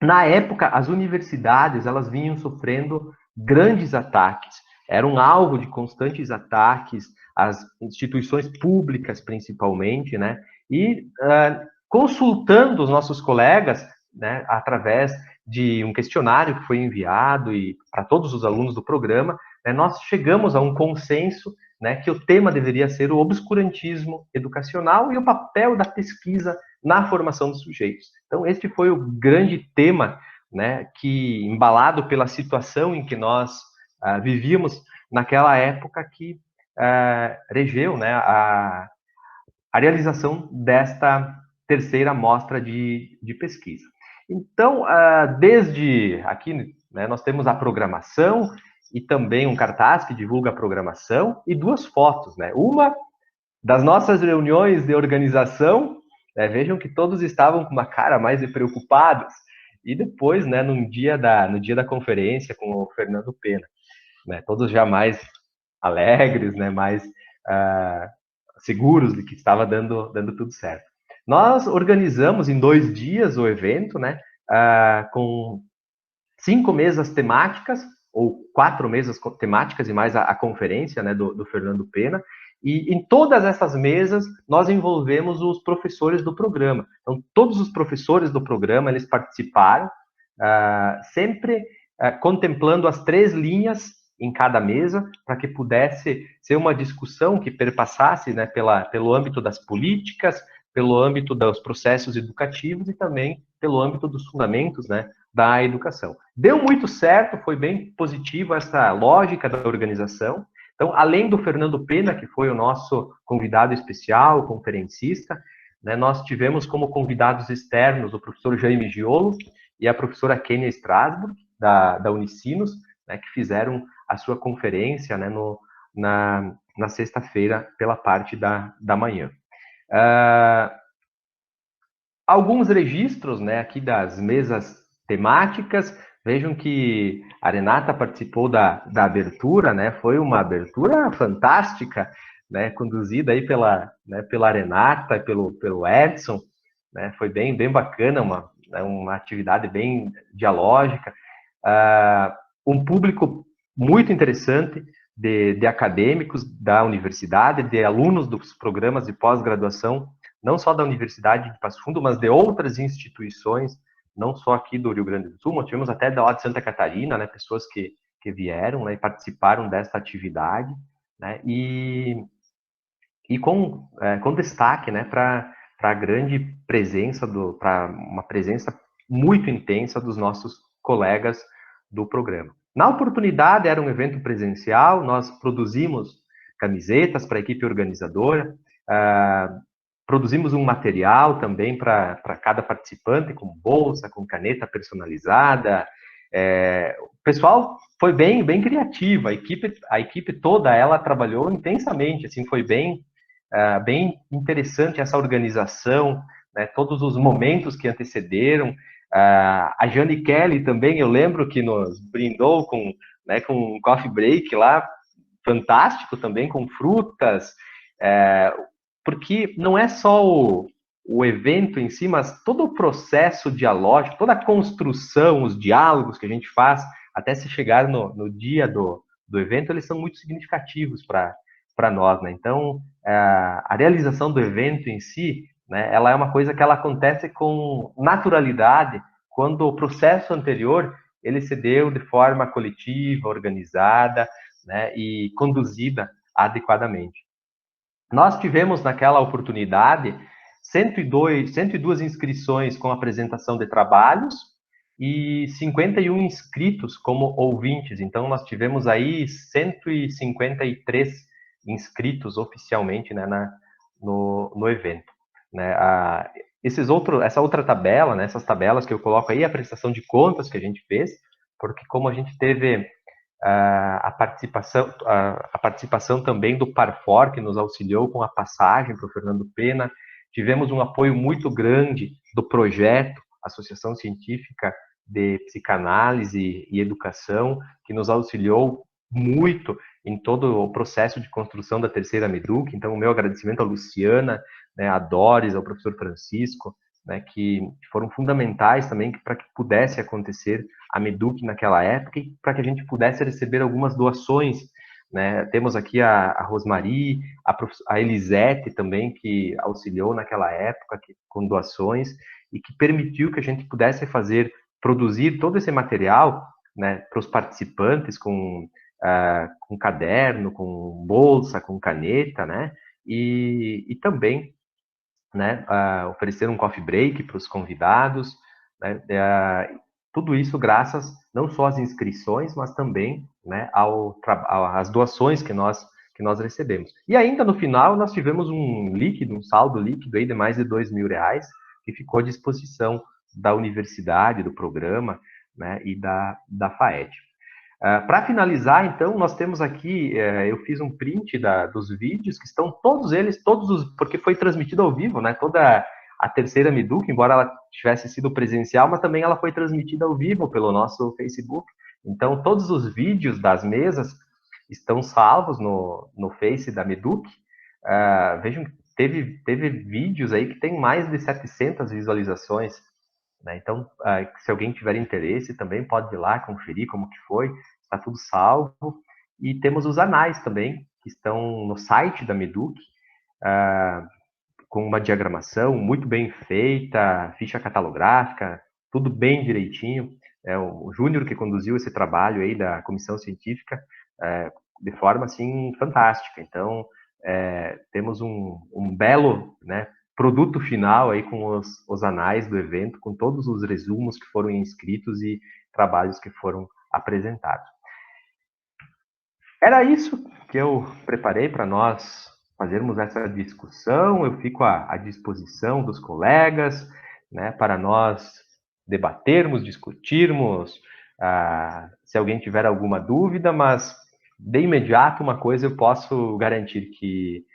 na época as universidades elas vinham sofrendo grandes ataques, eram alvo de constantes ataques, as instituições públicas principalmente, né? E consultando os nossos colegas, né, através de um questionário que foi enviado e para todos os alunos do programa, né, nós chegamos a um consenso, né, que o tema deveria ser o obscurantismo educacional e o papel da pesquisa na formação dos sujeitos. Então, este foi o grande tema, né, que, embalado pela situação em que nós vivíamos naquela época, que regeu, né, a realização desta terceira mostra de pesquisa. Então, desde aqui, né, nós temos a programação e também um cartaz que divulga a programação e duas fotos, né? Uma das nossas reuniões de organização, né, vejam que todos estavam com uma cara mais de preocupados, e depois, né, no dia da conferência com o Fernando Pena, né, todos já mais alegres, né, mais seguros de que estava dando tudo certo. Nós organizamos em 2 dias o evento, né, com 5 mesas temáticas, ou 4 mesas temáticas e mais a conferência, né, do Fernando Pena, e em todas essas mesas nós envolvemos os professores do programa. Então, todos os professores do programa, eles participaram, sempre contemplando as 3 linhas em cada mesa, para que pudesse ser uma discussão que perpassasse, né, pelo âmbito das políticas, pelo âmbito dos processos educativos e também pelo âmbito dos fundamentos, né, da educação. Deu muito certo, foi bem positivo essa lógica da organização. Então, além do Fernando Pena, que foi o nosso convidado especial, conferencista, né, nós tivemos como convidados externos o professor Jaime Giolo e a professora Kênia Strasburg, da Unicinos, né, que fizeram a sua conferência, né, na sexta-feira, pela parte da manhã. Alguns registros, né, aqui das mesas temáticas. Vejam que a Renata participou da abertura, né, foi uma abertura fantástica, né, conduzida aí pela Renata, pelo Edson, né, foi bem bacana, uma atividade bem dialógica, um público muito interessante de acadêmicos da universidade, de alunos dos programas de pós-graduação, não só da Universidade de Passo Fundo, mas de outras instituições, não só aqui do Rio Grande do Sul, mas tivemos até da lá de Santa Catarina, né, pessoas que vieram, né, e participaram dessa atividade, né, e com destaque, né, para a grande presença, para uma presença muito intensa dos nossos colegas do programa. Na oportunidade, era um evento presencial, nós produzimos camisetas para a equipe organizadora, produzimos um material também para cada participante, com bolsa, com caneta personalizada. O pessoal foi bem criativo, a equipe toda, ela trabalhou intensamente, assim, foi bem interessante essa organização, né, todos os momentos que antecederam. A Jane Kelly também, eu lembro que nos brindou com um coffee break lá, fantástico também, com frutas, porque não é só o evento em si, mas todo o processo dialógico, toda a construção, os diálogos que a gente faz, até se chegar no dia do evento, eles são muito significativos para nós, né? Então, a realização do evento em si, né, ela é uma coisa que ela acontece com naturalidade, quando o processo anterior, ele se deu de forma coletiva, organizada, né, e conduzida adequadamente. Nós tivemos naquela oportunidade 102 inscrições com apresentação de trabalhos e 51 inscritos como ouvintes. Então, nós tivemos aí 153 inscritos oficialmente, né, no evento. Né? Essa outra tabela, né, essas tabelas que eu coloco aí, a prestação de contas que a gente fez, porque como a gente teve a participação também do Parfor, que nos auxiliou com a passagem para o Fernando Pena, tivemos um apoio muito grande do projeto Associação Científica de Psicanálise e Educação, que nos auxiliou muito em todo o processo de construção da terceira Meduc. Então, o meu agradecimento à Luciana, né, a Doris, ao professor Francisco, né, que foram fundamentais também para que pudesse acontecer a Meduc naquela época e para que a gente pudesse receber algumas doações. Né? Temos aqui a Rosmari, a Elisete também, que auxiliou naquela época com doações e que permitiu que a gente pudesse produzir todo esse material, né, para os participantes com caderno, com bolsa, com caneta, né? E também, né, oferecer um coffee break para os convidados, né, tudo isso graças não só às inscrições, mas também, né, às doações que nós recebemos. E ainda no final nós tivemos um saldo líquido aí de mais de R$2.000 que ficou à disposição da universidade, do programa, né, e da FAED. Para finalizar, então, nós temos aqui, eu fiz um print dos vídeos, que estão porque foi transmitido ao vivo, né? Toda a terceira Meduc, embora ela tivesse sido presencial, mas também ela foi transmitida ao vivo pelo nosso Facebook. Então, todos os vídeos das mesas estão salvos no Face da Meduc. Vejam que teve vídeos aí que tem mais de 700 visualizações. Né? Então, se alguém tiver interesse, também pode ir lá conferir como que foi, está tudo salvo. E temos os anais também, que estão no site da Meduc, com uma diagramação muito bem feita, ficha catalográfica, tudo bem direitinho. É o Júnior que conduziu esse trabalho aí da comissão científica de forma, assim, fantástica. Então, temos um belo, né, produto final aí com os anais do evento, com todos os resumos que foram inscritos e trabalhos que foram apresentados. Era isso que eu preparei para nós fazermos essa discussão. Eu fico à disposição dos colegas, né, para nós debatermos, discutirmos, se alguém tiver alguma dúvida, mas de imediato uma coisa eu posso garantir que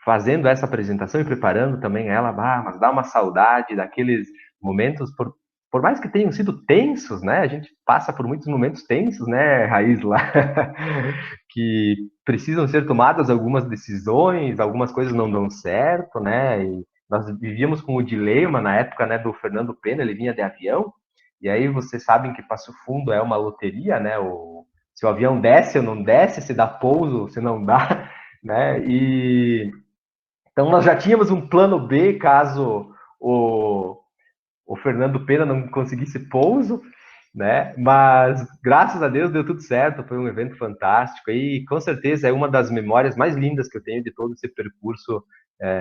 fazendo essa apresentação e preparando também ela, mas dá uma saudade daqueles momentos, por mais que tenham sido tensos, né? A gente passa por muitos momentos tensos, né, Raísla? Que precisam ser tomadas algumas decisões, algumas coisas não dão certo, né? E nós vivíamos com o dilema na época, né, do Fernando Pena, ele vinha de avião, e aí vocês sabem que Passo Fundo é uma loteria, né? Se o avião desce ou não desce, se dá pouso, se não dá, né? E então nós já tínhamos um plano B caso o Fernando Pena não conseguisse pouso, né? Mas graças a Deus deu tudo certo, foi um evento fantástico e com certeza é uma das memórias mais lindas que eu tenho de todo esse percurso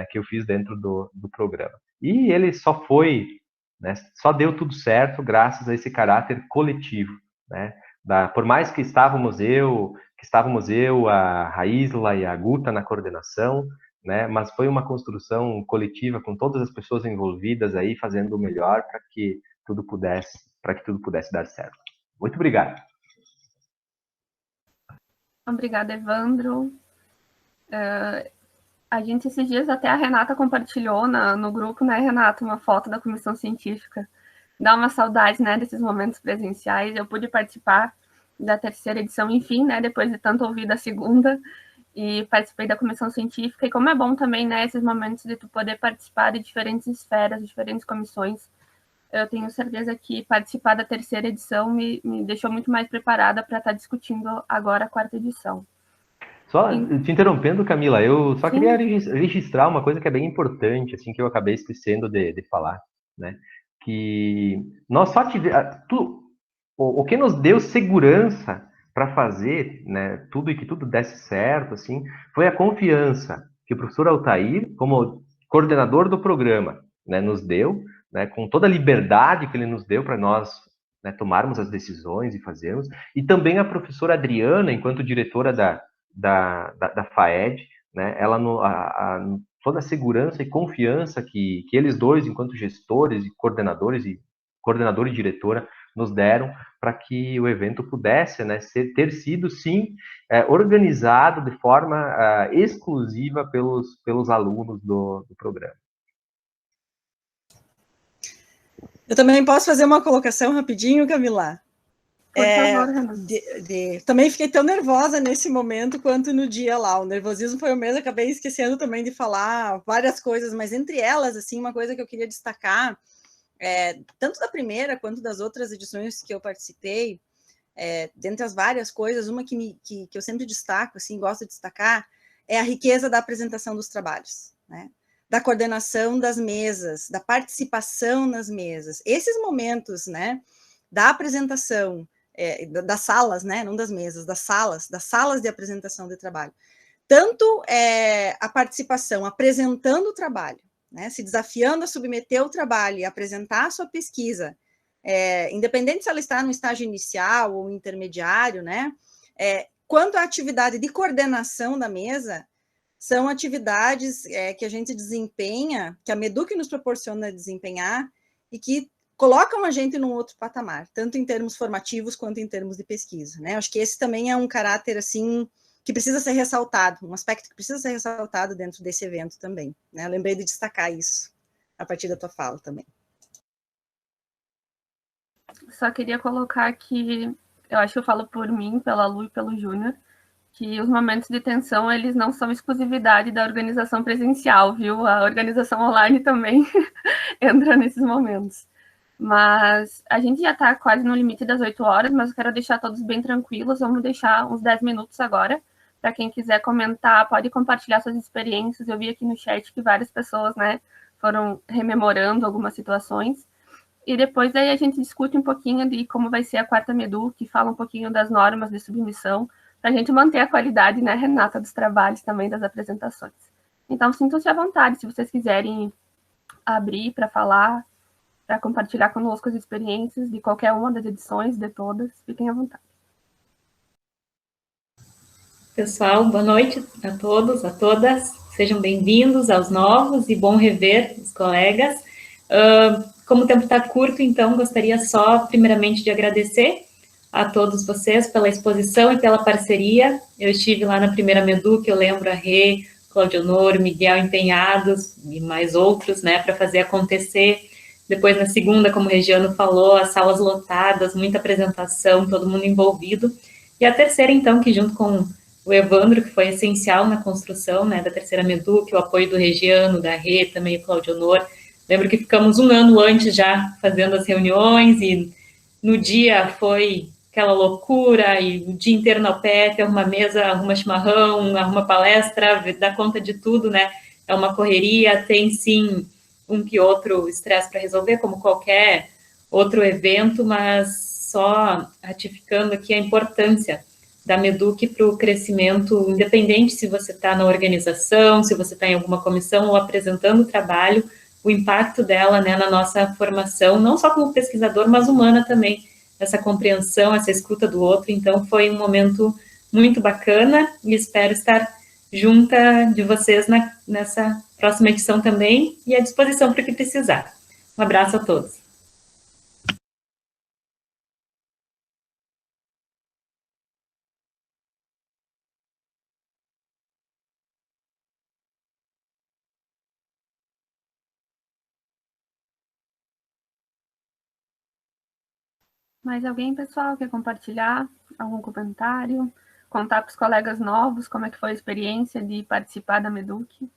que eu fiz dentro do programa. E ele só foi, né, só deu tudo certo graças a esse caráter coletivo, né? Por mais que estávamos eu, a Raísla e a Guta na coordenação, né? Mas foi uma construção coletiva com todas as pessoas envolvidas aí fazendo o melhor para que tudo pudesse dar certo. Muito obrigado. Obrigada, Evandro. A gente, esses dias, até a Renata compartilhou no grupo, né, Renata, uma foto da comissão científica. Dá uma saudade, né, desses momentos presenciais. Eu pude participar da terceira edição, enfim, né, depois de tanto ouvir da segunda, e participei da comissão científica, e como é bom também, né, esses momentos de tu poder participar de diferentes esferas, de diferentes comissões. Eu tenho certeza que participar da terceira edição me deixou muito mais preparada para estar discutindo agora a quarta edição. Só te interrompendo, Camila, eu só queria registrar uma coisa que é bem importante, assim, que eu acabei esquecendo de falar, né? Que nós só tivemos... O que nos deu segurança para fazer, né, tudo e que tudo desse certo, assim, foi a confiança que o professor Altair, como coordenador do programa, né, nos deu, né, com toda a liberdade que ele nos deu para nós, né, tomarmos as decisões e fazermos, e também a professora Adriana, enquanto diretora da FAED, né, ela toda a segurança e confiança que eles dois, enquanto gestores e coordenadores, e coordenador e diretora, nos deram para que o evento pudesse, né, ter sido, sim, organizado de forma exclusiva pelos alunos do programa. Eu também posso fazer uma colocação rapidinho, Camila? Por favor, Renata. Também fiquei tão nervosa nesse momento quanto no dia lá. O nervosismo foi o mesmo, acabei esquecendo também de falar várias coisas, mas entre elas, assim, uma coisa que eu queria destacar, tanto da primeira quanto das outras edições que eu participei, dentre as várias coisas, uma que eu sempre destaco, assim, gosto de destacar, é a riqueza da apresentação dos trabalhos, né? Da coordenação das mesas, da participação nas mesas. Esses momentos, né, da apresentação, das salas, né, não das mesas, das salas de apresentação de trabalho. Tanto a participação apresentando o trabalho, né, se desafiando a submeter o trabalho e apresentar a sua pesquisa, independente se ela está no estágio inicial ou intermediário, né, quanto à atividade de coordenação da mesa, são atividades que a gente desempenha, que a Meduc nos proporciona desempenhar, e que colocam a gente num outro patamar, tanto em termos formativos quanto em termos de pesquisa, né? Acho que esse também é um caráter, assim, que precisa ser ressaltado, um aspecto que precisa ser ressaltado dentro desse evento também, né? Eu lembrei de destacar isso a partir da tua fala também. Só queria colocar que, eu acho que eu falo por mim, pela Lu e pelo Júnior, que os momentos de tensão, eles não são exclusividade da organização presencial, viu? A organização online também entra nesses momentos. Mas a gente já está quase no limite das 8 horas, mas eu quero deixar todos bem tranquilos. Vamos deixar uns 10 minutos agora. Para quem quiser comentar, pode compartilhar suas experiências. Eu vi aqui no chat que várias pessoas, né, foram rememorando algumas situações. E depois aí a gente discute um pouquinho de como vai ser a quarta Meduc, fala um pouquinho das normas de submissão, para a gente manter a qualidade, né, Renata, dos trabalhos também, das apresentações. Então, sintam-se à vontade, se vocês quiserem abrir para falar, para compartilhar conosco as experiências de qualquer uma das edições, de todas, fiquem à vontade. Pessoal, boa noite a todos, a todas. Sejam bem-vindos aos novos e bom rever os colegas. Como o tempo está curto, então, gostaria só, primeiramente, de agradecer a todos vocês pela exposição e pela parceria. Eu estive lá na primeira Meduc, eu lembro a Rê, Cláudio Honor, Miguel empenhados e mais outros, né, para fazer acontecer. Depois, na segunda, como o Regiano falou, as salas lotadas, muita apresentação, todo mundo envolvido. E a terceira, então, que junto com o Evandro, que foi essencial na construção, né, da terceira Meduc, o apoio do Regiano, da Rê, também o Cláudio Honor. Lembro que ficamos um ano antes já fazendo as reuniões e no dia foi aquela loucura e o dia inteiro na UPF, arruma mesa, arruma chimarrão, arruma palestra, dá conta de tudo, né? É uma correria, tem sim um que outro estresse para resolver, como qualquer outro evento, mas só ratificando aqui a importância da Meduc para o crescimento, independente se você está na organização, se você está em alguma comissão ou apresentando o trabalho, o impacto dela, né, na nossa formação, não só como pesquisador, mas humana também, essa compreensão, essa escuta do outro. Então, foi um momento muito bacana e espero estar junta de vocês nessa próxima edição também e à disposição para o que precisar. Um abraço a todos. Mais alguém, pessoal, quer compartilhar algum comentário? Contar para os colegas novos como é que foi a experiência de participar da Meduc?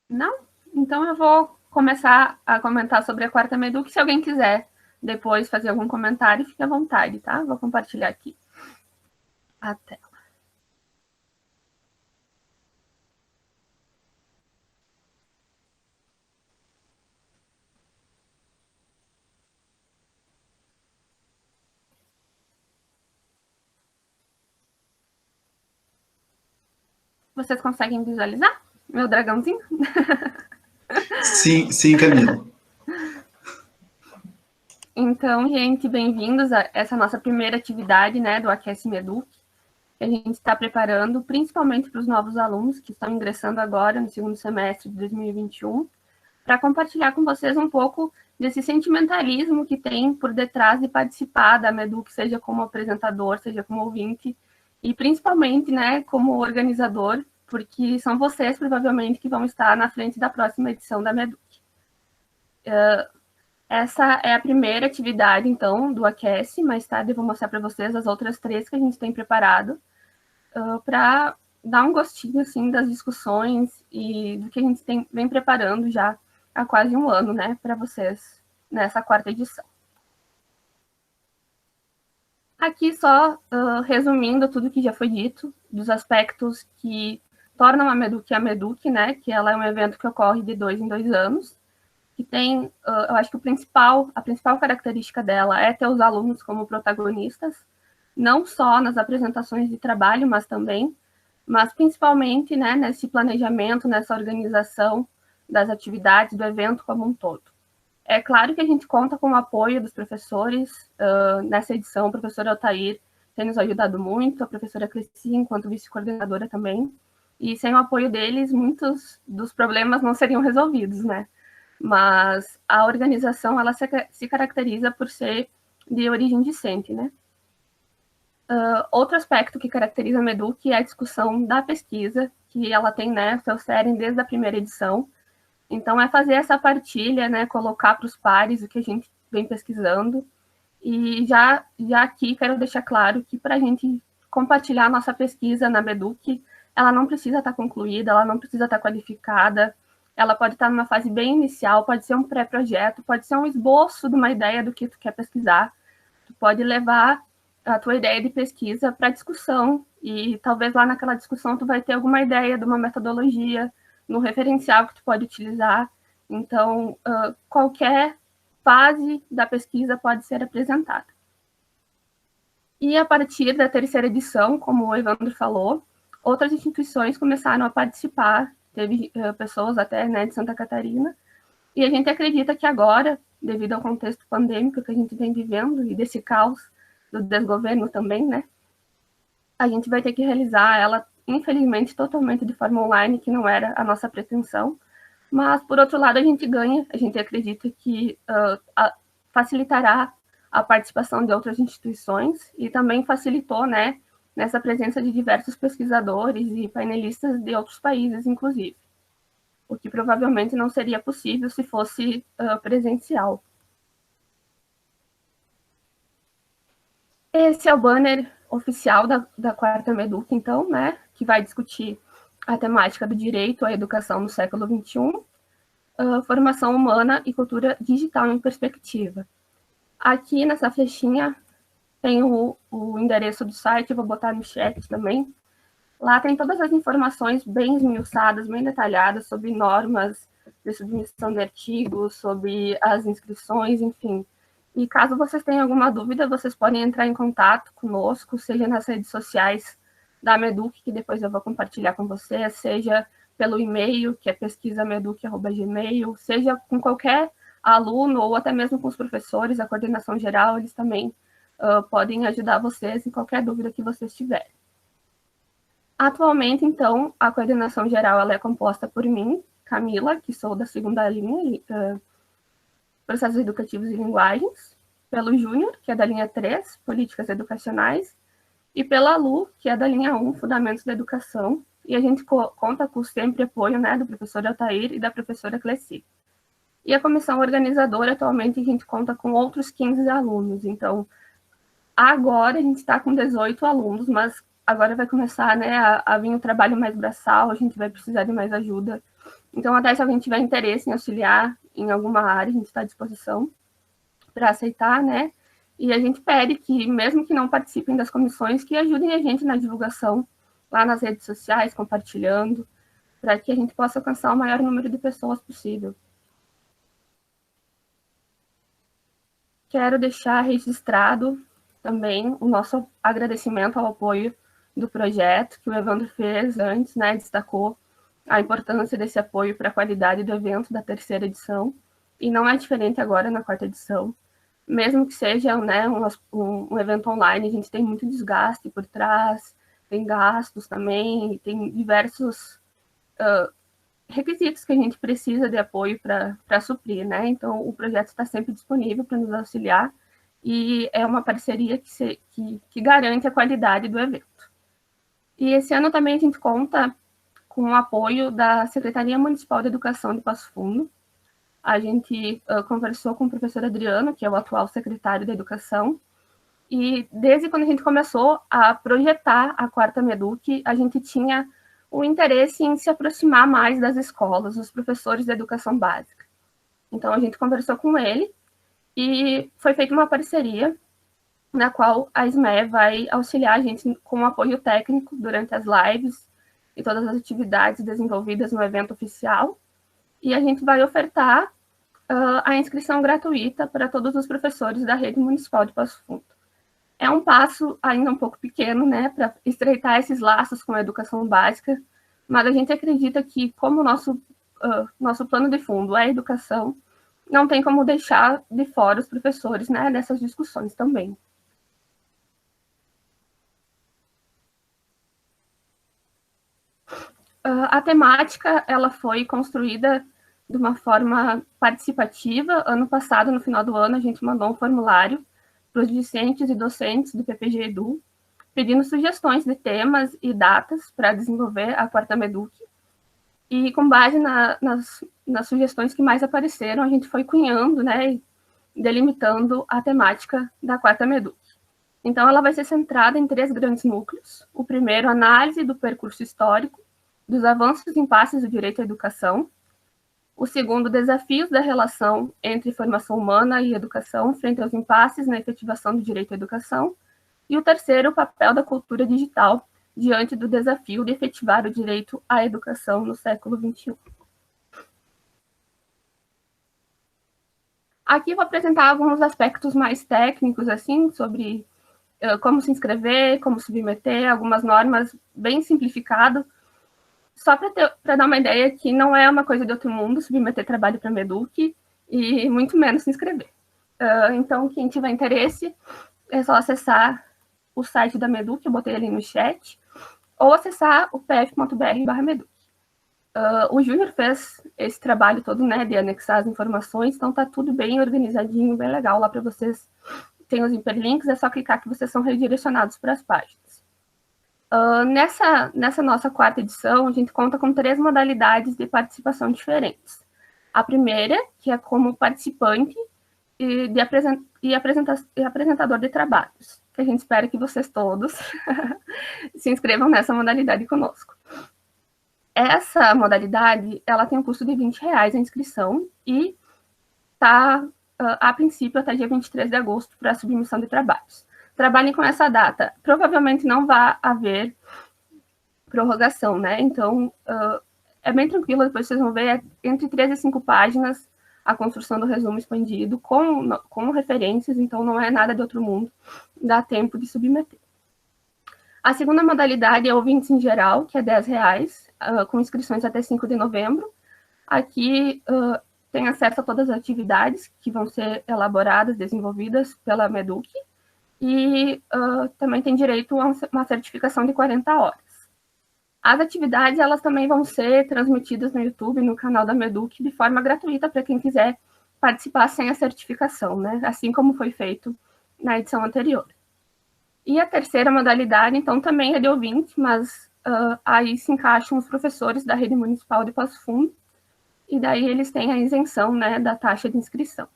Não? Então eu vou começar a comentar sobre a quarta Meduc. Se alguém quiser depois fazer algum comentário, fique à vontade, tá? Vou compartilhar aqui a tela. Vocês conseguem visualizar meu dragãozinho? Sim, Camila. Então, gente, bem-vindos a essa nossa primeira atividade, né, do Aquece Meduc, que a gente está preparando principalmente para os novos alunos que estão ingressando agora no segundo semestre de 2021, para compartilhar com vocês um pouco desse sentimentalismo que tem por detrás de participar da Meduc, seja como apresentador, seja como ouvinte, e principalmente, né, como organizador, porque são vocês, provavelmente, que vão estar na frente da próxima edição da Meduc. Essa é a primeira atividade, então, do Aquece. Mais tarde eu vou mostrar para vocês as outras 3 que a gente tem preparado, para dar um gostinho, assim, das discussões e do que a gente vem preparando já há quase um ano, né, para vocês nessa 4ª edição. Aqui só resumindo tudo que já foi dito, dos aspectos que tornam a Meduc, né, que ela é um evento que ocorre de 2 em 2 anos, que tem, eu acho que a principal característica dela é ter os alunos como protagonistas, não só nas apresentações de trabalho, mas principalmente, né, nesse planejamento, nessa organização das atividades do evento como um todo. É claro que a gente conta com o apoio dos professores. Nessa edição, o professor Altair tem nos ajudado muito, a professora Cleci, enquanto vice-coordenadora também, e sem o apoio deles, muitos dos problemas não seriam resolvidos, né? Mas a organização, ela se caracteriza por ser de origem discente, né? Outro aspecto que caracteriza a Meduc é a discussão da pesquisa, que ela tem, né, seu cerne desde a primeira edição. Então, é fazer essa partilha, né, colocar para os pares o que a gente vem pesquisando. E já aqui quero deixar claro que para a gente compartilhar a nossa pesquisa na Meduc, ela não precisa estar concluída, ela não precisa estar qualificada, ela pode estar numa fase bem inicial, pode ser um pré-projeto, pode ser um esboço de uma ideia do que tu quer pesquisar. Tu pode levar a tua ideia de pesquisa para discussão, e talvez lá naquela discussão tu vai ter alguma ideia de uma metodologia, no referencial que tu pode utilizar. Então, qualquer fase da pesquisa pode ser apresentada. E a partir da 3ª edição, como o Evandro falou, outras instituições começaram a participar, teve pessoas até, né, de Santa Catarina, e a gente acredita que agora, devido ao contexto pandêmico que a gente vem vivendo e desse caos do desgoverno também, né, a gente vai ter que realizar ela, infelizmente, totalmente de forma online, que não era a nossa pretensão, mas, por outro lado, a gente ganha, a gente acredita que facilitará a participação de outras instituições e também facilitou, né, nessa presença de diversos pesquisadores e painelistas de outros países, inclusive, o que provavelmente não seria possível se fosse presencial. Esse é o banner oficial da 4ª Meduc, então, né, que vai discutir a temática do direito à educação no século XXI, formação humana e cultura digital em perspectiva. Aqui nessa flechinha tem o endereço do site, eu vou botar no chat também. Lá tem todas as informações bem esmiuçadas, bem detalhadas sobre normas de submissão de artigos, sobre as inscrições, enfim. E caso vocês tenham alguma dúvida, vocês podem entrar em contato conosco, seja nas redes sociais da Meduc, que depois eu vou compartilhar com vocês, seja pelo e-mail, que é pesquisameduc@gmail, seja com qualquer aluno ou até mesmo com os professores, a coordenação geral, eles também podem ajudar vocês em qualquer dúvida que vocês tiverem. Atualmente, então, a coordenação geral ela é composta por mim, Camila, que sou da 2ª linha, Processos Educativos e Linguagens, pelo Júnior, que é da linha 3, Políticas Educacionais, e pela Lu, que é da linha 1, Fundamentos da Educação, e a gente conta com o sempre apoio, né, do professor Altair e da professora Cleci. E a comissão organizadora, atualmente, a gente conta com outros 15 alunos, então, agora a gente está com 18 alunos, mas agora vai começar, né, a vir um trabalho mais braçal, a gente vai precisar de mais ajuda. Então, até se alguém tiver interesse em auxiliar em alguma área, a gente está à disposição para aceitar, né? E a gente pede que, mesmo que não participem das comissões, que ajudem a gente na divulgação lá nas redes sociais, compartilhando, para que a gente possa alcançar o maior número de pessoas possível. Quero deixar registrado também o nosso agradecimento ao apoio do projeto, que o Evandro fez antes, né, destacou a importância desse apoio para a qualidade do evento da terceira edição, e não é diferente agora na quarta edição. Mesmo que seja, né, um evento online, a gente tem muito desgaste por trás, tem gastos também, tem diversos requisitos que a gente precisa de apoio para suprir, né? Então, o projeto está sempre disponível para nos auxiliar e é uma parceria que garante a qualidade do evento. E esse ano também a gente conta com o apoio da Secretaria Municipal de Educação de Passo Fundo. A gente conversou com o professor Adriano, que é o atual secretário da Educação, e desde quando a gente começou a projetar a quarta MEDUC, a gente tinha o interesse em se aproximar mais das escolas, dos professores de educação básica. Então, a gente conversou com ele e foi feita uma parceria na qual a SME vai auxiliar a gente com o apoio técnico durante as lives e todas as atividades desenvolvidas no evento oficial. E a gente vai ofertar a inscrição gratuita para todos os professores da rede municipal de Passo Fundo. É um passo ainda um pouco pequeno, né, para estreitar esses laços com a educação básica, mas a gente acredita que, como nosso plano de fundo é a educação, não tem como deixar de fora os professores, né, dessas discussões também. A temática ela foi construída de uma forma participativa. Ano passado, no final do ano, a gente mandou um formulário para os discentes e docentes do PPG Edu, pedindo sugestões de temas e datas para desenvolver a quarta MEDUC. E com base nas sugestões que mais apareceram, a gente foi cunhando, né, e delimitando a temática da quarta MEDUC. Então, ela vai ser centrada em 3 grandes núcleos. O primeiro, análise do percurso histórico, dos avanços e impasses do direito à educação. O segundo, desafios da relação entre formação humana e educação frente aos impasses na efetivação do direito à educação. E o terceiro, o papel da cultura digital diante do desafio de efetivar o direito à educação no século XXI. Aqui vou apresentar alguns aspectos mais técnicos, assim, sobre como se inscrever, como submeter, algumas normas bem simplificadas, só para dar uma ideia que não é uma coisa de outro mundo submeter trabalho para a MEDUC e muito menos se inscrever. Então, quem tiver interesse, é só acessar o site da MEDUC, eu botei ali no chat, ou acessar o pf.br/MEDUC. O Júnior fez esse trabalho todo, né, de anexar as informações, então tá tudo bem organizadinho, bem legal lá para vocês. Tem os hiperlinks, é só clicar que vocês são redirecionados para as páginas. Nessa nossa quarta edição, a gente conta com 3 modalidades de participação diferentes. A primeira, que é como participante e apresentador de trabalhos, que a gente espera que vocês todos se inscrevam nessa modalidade conosco. Essa modalidade, ela tem um custo de R$20 a inscrição e está, a princípio, até dia 23 de agosto para a submissão de trabalhos. Trabalhem com essa data. Provavelmente não vai haver prorrogação, né? Então, é bem tranquilo, depois vocês vão ver, entre 3 e 5 páginas, a construção do resumo expandido, com referências, então não é nada de outro mundo, dá tempo de submeter. A segunda modalidade é ouvintes em geral, que é R$10, com inscrições até 5 de novembro. Aqui tem acesso a todas as atividades que vão ser elaboradas, desenvolvidas pela MEDUC, e também tem direito a uma certificação de 40 horas. As atividades, elas também vão ser transmitidas no YouTube, no canal da MEDUC, de forma gratuita para quem quiser participar sem a certificação, né? Assim como foi feito na edição anterior. E a terceira modalidade, então, também é de ouvinte, mas aí se encaixam os professores da rede municipal de Passo Fundo, e daí eles têm a isenção, né, da taxa de inscrição.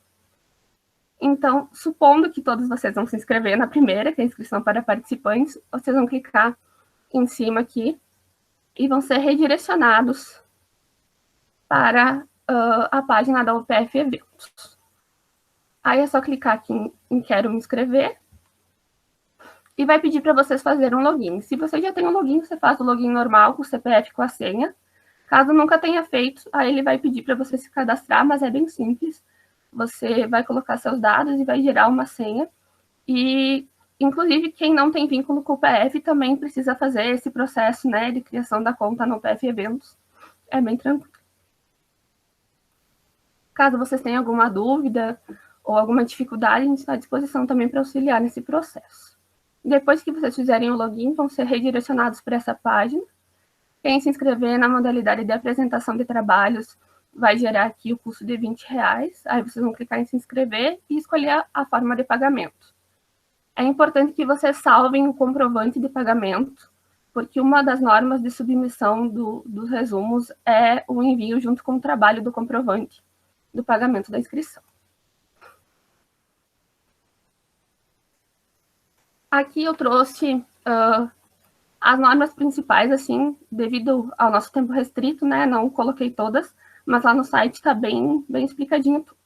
Então, supondo que todos vocês vão se inscrever na primeira, que é a inscrição para participantes, vocês vão clicar em cima aqui e vão ser redirecionados para a página da UPF Eventos. Aí é só clicar aqui em Quero me inscrever e vai pedir para vocês fazerem um login. Se você já tem um login, você faz o login normal com o CPF com a senha. Caso nunca tenha feito, aí ele vai pedir para você se cadastrar, mas é bem simples. Você vai colocar seus dados e vai gerar uma senha. E inclusive, quem não tem vínculo com o PF também precisa fazer esse processo, né, de criação da conta no PF Eventos. É bem tranquilo. Caso vocês tenham alguma dúvida ou alguma dificuldade, a gente está à disposição também para auxiliar nesse processo. Depois que vocês fizerem o login, vão ser redirecionados para essa página. Quem se inscrever na modalidade de apresentação de trabalhos vai gerar aqui o custo de R$20. Aí vocês vão clicar em se inscrever e escolher a forma de pagamento. É importante que vocês salvem o comprovante de pagamento, porque uma das normas de submissão dos resumos é o envio junto com o trabalho do comprovante do pagamento da inscrição. Aqui eu trouxe as normas principais, assim, devido ao nosso tempo restrito, né? Não coloquei todas, mas lá no site está bem explicadinho tudo.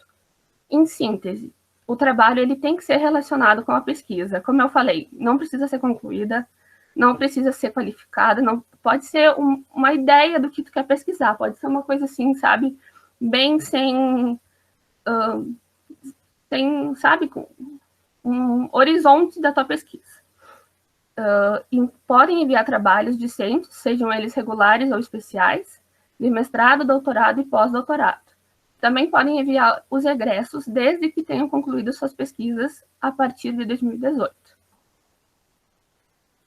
Em síntese, o trabalho ele tem que ser relacionado com a pesquisa. Como eu falei, não precisa ser concluída, não precisa ser qualificada, não pode ser uma ideia do que tu quer pesquisar, pode ser uma coisa assim, sabe, bem sem sabe, um horizonte da tua pesquisa. Podem enviar trabalhos discentes, sejam eles regulares ou especiais, de mestrado, doutorado e pós-doutorado. Também podem enviar os egressos desde que tenham concluído suas pesquisas a partir de 2018.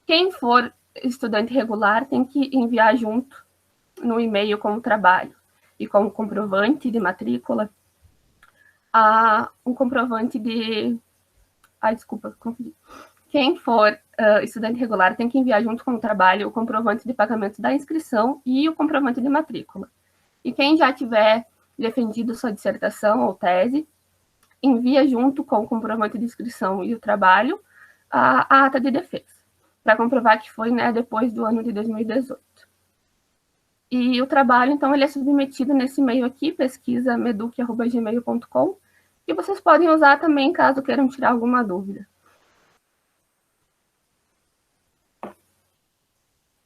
Quem for estudante regular tem que enviar junto no e-mail com o trabalho e com o comprovante de matrícula, um comprovante de... desculpa, confundi. Quem for estudante regular tem que enviar junto com o trabalho o comprovante de pagamento da inscrição e o comprovante de matrícula. E quem já tiver defendido sua dissertação ou tese, envia junto com o comprovante de inscrição e o trabalho a ata de defesa, para comprovar que foi, né, depois do ano de 2018. E o trabalho, então, ele é submetido nesse e-mail aqui, pesquisameduc@gmail.com, e vocês podem usar também caso queiram tirar alguma dúvida.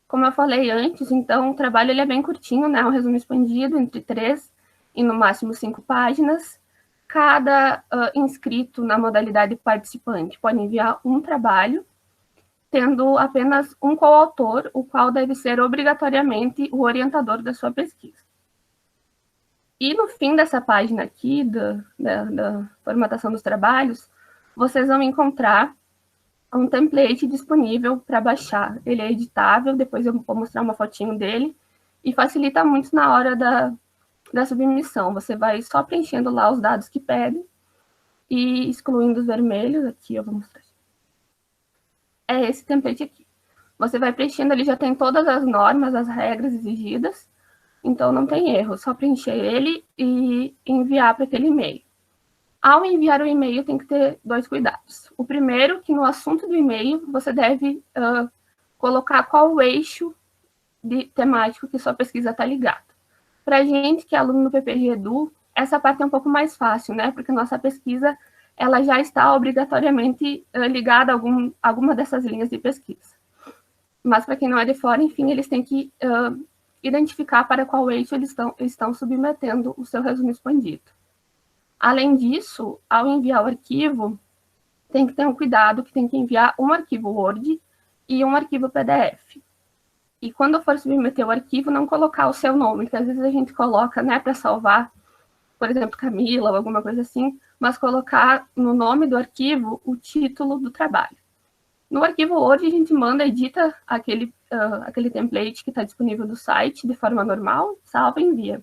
Como eu falei antes, então, o trabalho ele é bem curtinho, né? Um resumo expandido entre 3 e, no máximo, 5 páginas. Cada inscrito na modalidade participante pode enviar um trabalho, tendo apenas um coautor, o qual deve ser obrigatoriamente o orientador da sua pesquisa. E no fim dessa página aqui, da formatação dos trabalhos, vocês vão encontrar um template disponível para baixar. Ele é editável, depois eu vou mostrar uma fotinho dele, e facilita muito na hora da submissão. Você vai só preenchendo lá os dados que pede e excluindo os vermelhos. Aqui eu vou mostrar. É esse template aqui. Você vai preenchendo, ele já tem todas as normas, as regras exigidas, então não tem erro, só preencher ele e enviar para aquele e-mail. Ao enviar o e-mail, tem que ter 2 cuidados. O primeiro, que no assunto do e-mail, você deve colocar qual o eixo temático que sua pesquisa está ligada. Para a gente, que é aluno do PPG Edu, essa parte é um pouco mais fácil, né? Porque nossa pesquisa ela já está obrigatoriamente ligada a alguma dessas linhas de pesquisa. Mas para quem não é de fora, enfim, eles têm que identificar para qual eixo eles estão submetendo o seu resumo expandido. Além disso, ao enviar o arquivo, tem que ter um cuidado que tem que enviar um arquivo Word e um arquivo PDF. E quando for submeter o arquivo, não colocar o seu nome, que às vezes a gente coloca, né, para salvar, por exemplo, Camila ou alguma coisa assim, mas colocar no nome do arquivo o título do trabalho. No arquivo Word, a gente manda, edita aquele template que está disponível no site de forma normal, salva e envia.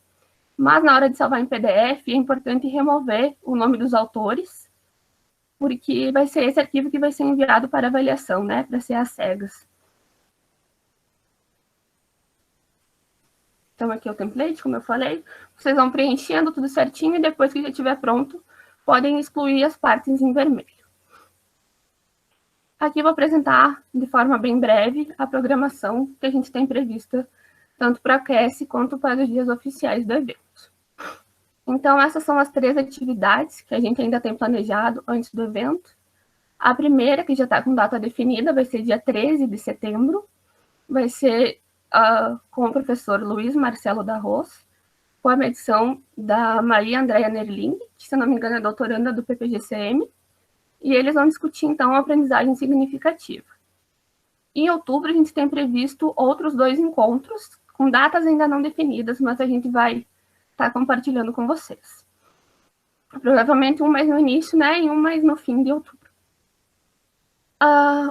Mas na hora de salvar em PDF, é importante remover o nome dos autores, porque vai ser esse arquivo que vai ser enviado para avaliação, né, para ser às cegas. Então, aqui é o template, como eu falei. Vocês vão preenchendo tudo certinho e depois que já estiver pronto, podem excluir as partes em vermelho. Aqui eu vou apresentar, de forma bem breve, a programação que a gente tem prevista, tanto para a QS quanto para os dias oficiais do evento. Então, essas são as 3 atividades que a gente ainda tem planejado antes do evento. A primeira, que já está com data definida, vai ser dia 13 de setembro. Vai ser com o professor Luiz Marcelo D'Arroz, com a medição da Maria Andréa Nerling, que, se não me engano, é doutoranda do PPGCM, e eles vão discutir, então, a aprendizagem significativa. Em outubro, a gente tem previsto outros 2 encontros, com datas ainda não definidas, mas a gente vai estar compartilhando com vocês. Provavelmente um mais no início, né, e um mais no fim de outubro.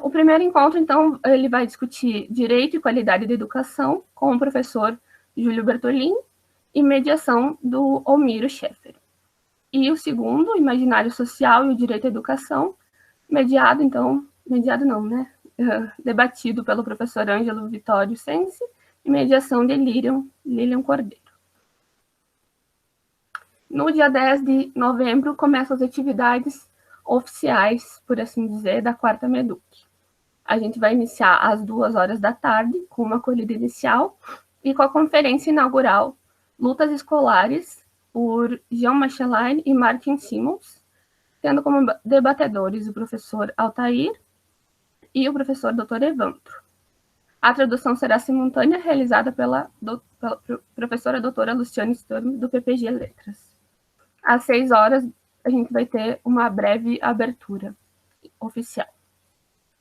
O primeiro encontro, então, ele vai discutir direito e qualidade da educação com o professor Júlio Bertolin e mediação do Omiro Schaeffer. E o segundo, imaginário social e o direito à educação, debatido pelo professor Ângelo Vitório Sensi e mediação de Lilian Cordeiro. No dia 10 de novembro, começam as atividades oficiais, por assim dizer, da quarta MEDUC. A gente vai iniciar às 14h, com uma acolhida inicial, e com a conferência inaugural Lutas Escolares, por Jean Macheline e Martin Simmons, tendo como debatedores o professor Altair e o professor Dr. Evandro. A tradução será simultânea, realizada pela professora doutora Luciane Sturm, do PPG Letras. Às 6h, a gente vai ter uma breve abertura oficial.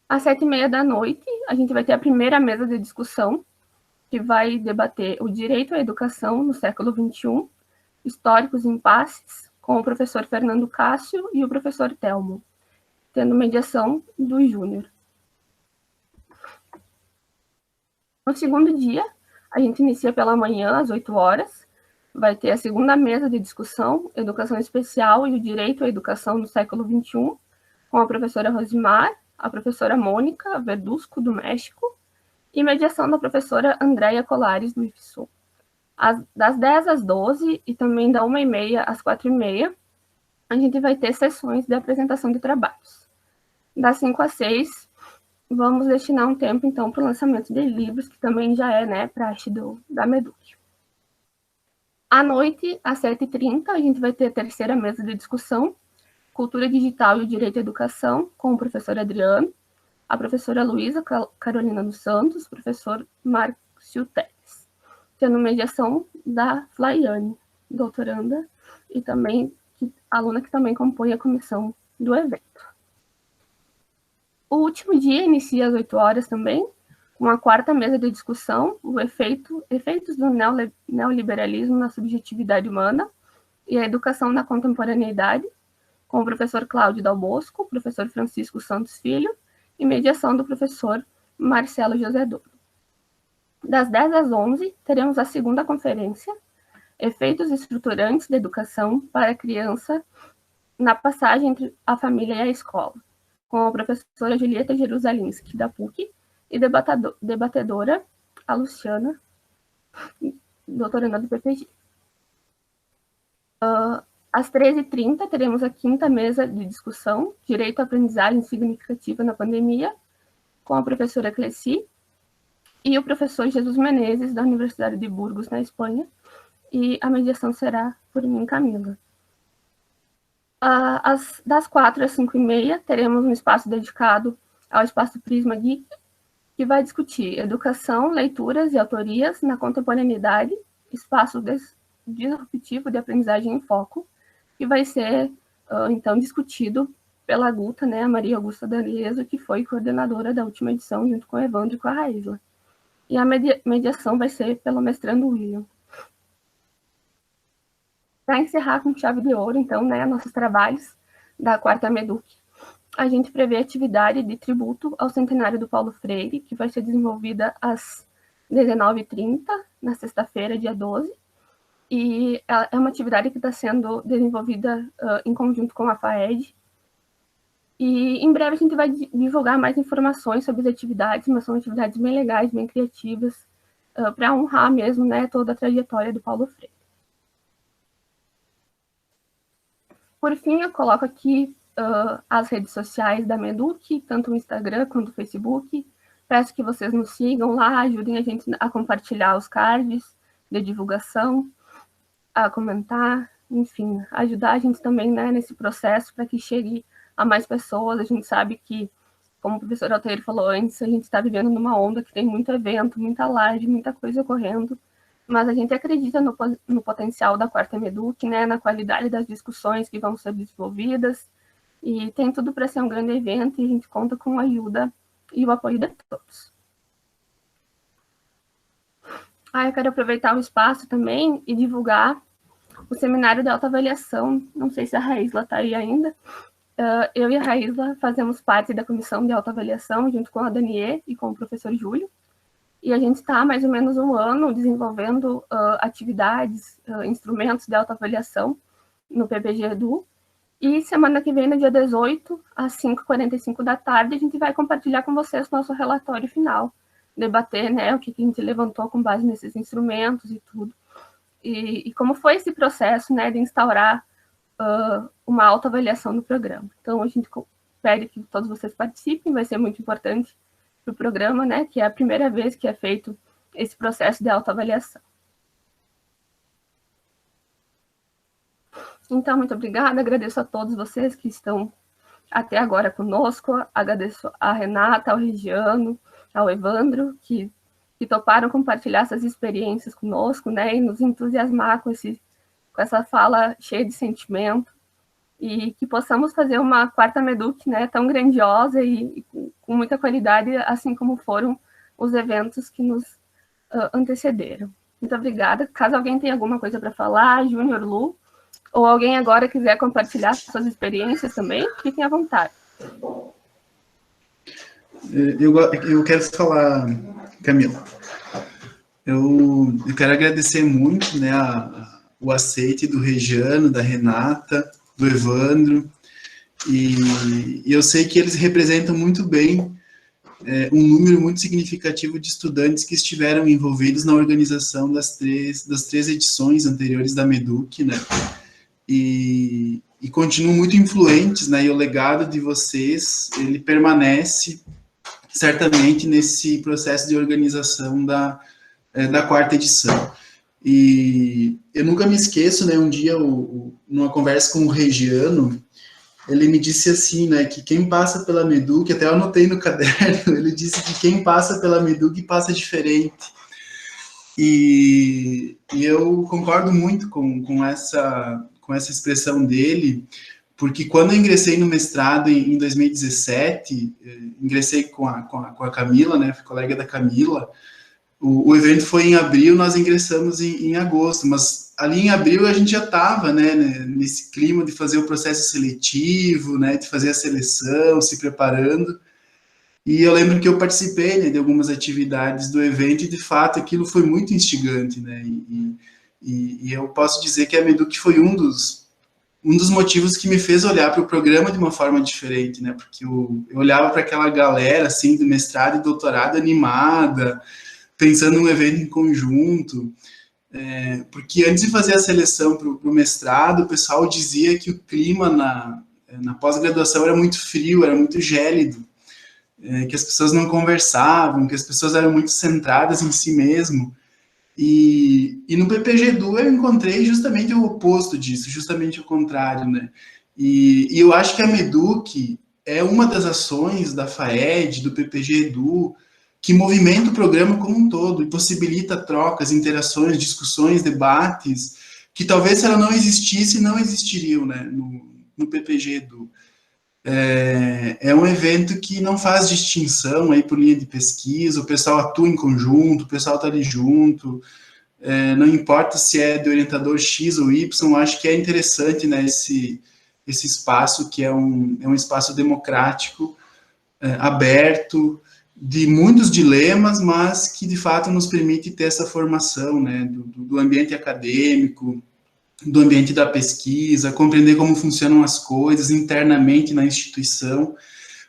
Às 7h30, a gente vai ter a primeira mesa de discussão, que vai debater o direito à educação no século XXI, históricos impasses, com o professor Fernando Cássio e o professor Telmo, tendo mediação do Júnior. No segundo dia, a gente inicia pela manhã, às 8h, vai ter a segunda mesa de discussão, Educação Especial e o Direito à Educação no século XXI, com a professora Rosimar, a professora Mônica Verduzco, do México, e mediação da professora Andréia Colares, do IFSU. Das 10 às 12 e também da 1h30 às 4h30, a gente vai ter sessões de apresentação de trabalhos. Das 5 às 6, vamos destinar um tempo, então, para o lançamento de livros, que também já é, né, praxe da MEDUC. À noite, às 7h30, a gente vai ter a terceira mesa de discussão, Cultura Digital e o Direito à Educação, com o professor Adriano, a professora Luísa Carolina dos Santos, o professor Márcio Teles, tendo mediação da Flaiane, doutoranda, e também aluna que também compõe a comissão do evento. O último dia inicia às 8h também, com a quarta mesa de discussão, efeitos do neoliberalismo na subjetividade humana e a educação na contemporaneidade, com o professor Cláudio Dal Bosco, o professor Francisco Santos Filho, e mediação do professor Marcelo José Douro. Das 10 às 11, teremos a segunda conferência, Efeitos estruturantes da educação para a criança na passagem entre a família e a escola, com a professora Julieta Jerusalinski, da PUC, e debatedora, a Luciana, doutoranda do PPG. Às 13h30, teremos a quinta mesa de discussão, Direito à Aprendizagem Significativa na Pandemia, com a professora Cleci e o professor Jesus Menezes, da Universidade de Burgos, na Espanha, e a mediação será por mim, Camila. Das 4 às 5h30, teremos um espaço dedicado ao Espaço Prisma Geek, que vai discutir educação, leituras e autorias na contemporaneidade, espaço disruptivo de aprendizagem em foco, que vai ser, então, discutido pela Guta, né, a Maria Augusta D'Alieso, que foi coordenadora da última edição, junto com o Evandro e com a Raísla. E a mediação vai ser pelo mestrando William. Para encerrar com chave de ouro, então, né, nossos trabalhos da quarta MEDUC, a gente prevê atividade de tributo ao centenário do Paulo Freire, que vai ser desenvolvida às 19h30, na sexta-feira, dia 12, e é uma atividade que está sendo desenvolvida em conjunto com a FAED, e em breve a gente vai divulgar mais informações sobre as atividades, mas são atividades bem legais, bem criativas, para honrar mesmo, né, toda a trajetória do Paulo Freire. Por fim, eu coloco aqui as redes sociais da MEDUC, tanto o Instagram quanto o Facebook. Peço que vocês nos sigam lá, ajudem a gente a compartilhar os cards de divulgação, a comentar, enfim, ajudar a gente também, né, nesse processo para que chegue a mais pessoas. A gente sabe que, como o professor Altair falou antes, a gente está vivendo numa onda que tem muito evento, muita live, muita coisa ocorrendo, mas a gente acredita no potencial da quarta MEDUC, né, na qualidade das discussões que vão ser desenvolvidas, E tem tudo para ser um grande evento e a gente conta com a ajuda e o apoio de todos. Eu quero aproveitar o espaço também e divulgar o seminário de autoavaliação. Não sei se a Raísla está aí ainda. Eu e a Raísla fazemos parte da comissão de autoavaliação, junto com a Daniê e com o professor Júlio. E a gente está há mais ou menos um ano desenvolvendo atividades, instrumentos de autoavaliação no PPG Edu. E semana que vem, no dia 18, às 5h45 da tarde, a gente vai compartilhar com vocês nosso relatório final, debater, né, o que a gente levantou com base nesses instrumentos e tudo. E como foi esse processo, né, de instaurar uma autoavaliação no programa. Então, a gente pede que todos vocês participem, vai ser muito importante para o programa, né, que é a primeira vez que é feito esse processo de autoavaliação. Então, muito obrigada, agradeço a todos vocês que estão até agora conosco, agradeço a Renata, ao Regiano, ao Evandro, que toparam compartilhar essas experiências conosco, né, e nos entusiasmar com essa fala cheia de sentimento, e que possamos fazer uma quarta Meduc, né, tão grandiosa e com muita qualidade, assim como foram os eventos que nos antecederam. Muito obrigada. Caso alguém tenha alguma coisa para falar, Júnior, Lu, ou alguém agora quiser compartilhar suas experiências também, fiquem à vontade. Eu quero falar, Camila. Eu quero agradecer muito, né, o aceite do Regiano, da Renata, do Evandro, e eu sei que eles representam muito bem um número muito significativo de estudantes que estiveram envolvidos na organização das três edições anteriores da Meduc, né, e continuam muito influentes, né, e o legado de vocês, ele permanece certamente nesse processo de organização da quarta edição. E eu nunca me esqueço, né, um dia, numa conversa com o Regiano, ele me disse assim, né, que quem passa pela Meduc, até eu anotei no caderno, ele disse que quem passa pela Meduc passa diferente. E eu concordo muito com essa expressão dele, porque quando eu ingressei no mestrado em 2017, ingressei com a Camila, né, fui colega da Camila. O evento foi em abril, nós ingressamos em agosto, mas ali em abril a gente já estava, né, nesse clima de fazer o processo seletivo, né, de fazer a seleção, se preparando, e eu lembro que eu participei, né, de algumas atividades do evento, e de fato aquilo foi muito instigante, né, e eu posso dizer que a Meduc foi um dos motivos que me fez olhar para o programa de uma forma diferente, né, porque eu olhava para aquela galera, assim, do mestrado e doutorado animada, pensando num evento em conjunto, porque antes de fazer a seleção para o mestrado, o pessoal dizia que o clima na pós-graduação era muito frio, era muito gélido, que as pessoas não conversavam, que as pessoas eram muito centradas em si mesmo, e no PPG Edu eu encontrei justamente o oposto disso, justamente o contrário, né, e eu acho que a Meduc é uma das ações da FAED, do PPG Edu, que movimenta o programa como um todo e possibilita trocas, interações, discussões, debates, que talvez se ela não existisse, não existiriam, né, no PPG Edu. É um evento que não faz distinção aí por linha de pesquisa, o pessoal atua em conjunto, o pessoal está ali junto, não importa se é de orientador X ou Y, acho que é interessante, né, esse espaço que é um espaço democrático, aberto, de muitos dilemas, mas que de fato nos permite ter essa formação, né, do ambiente acadêmico, do ambiente da pesquisa, compreender como funcionam as coisas internamente na instituição,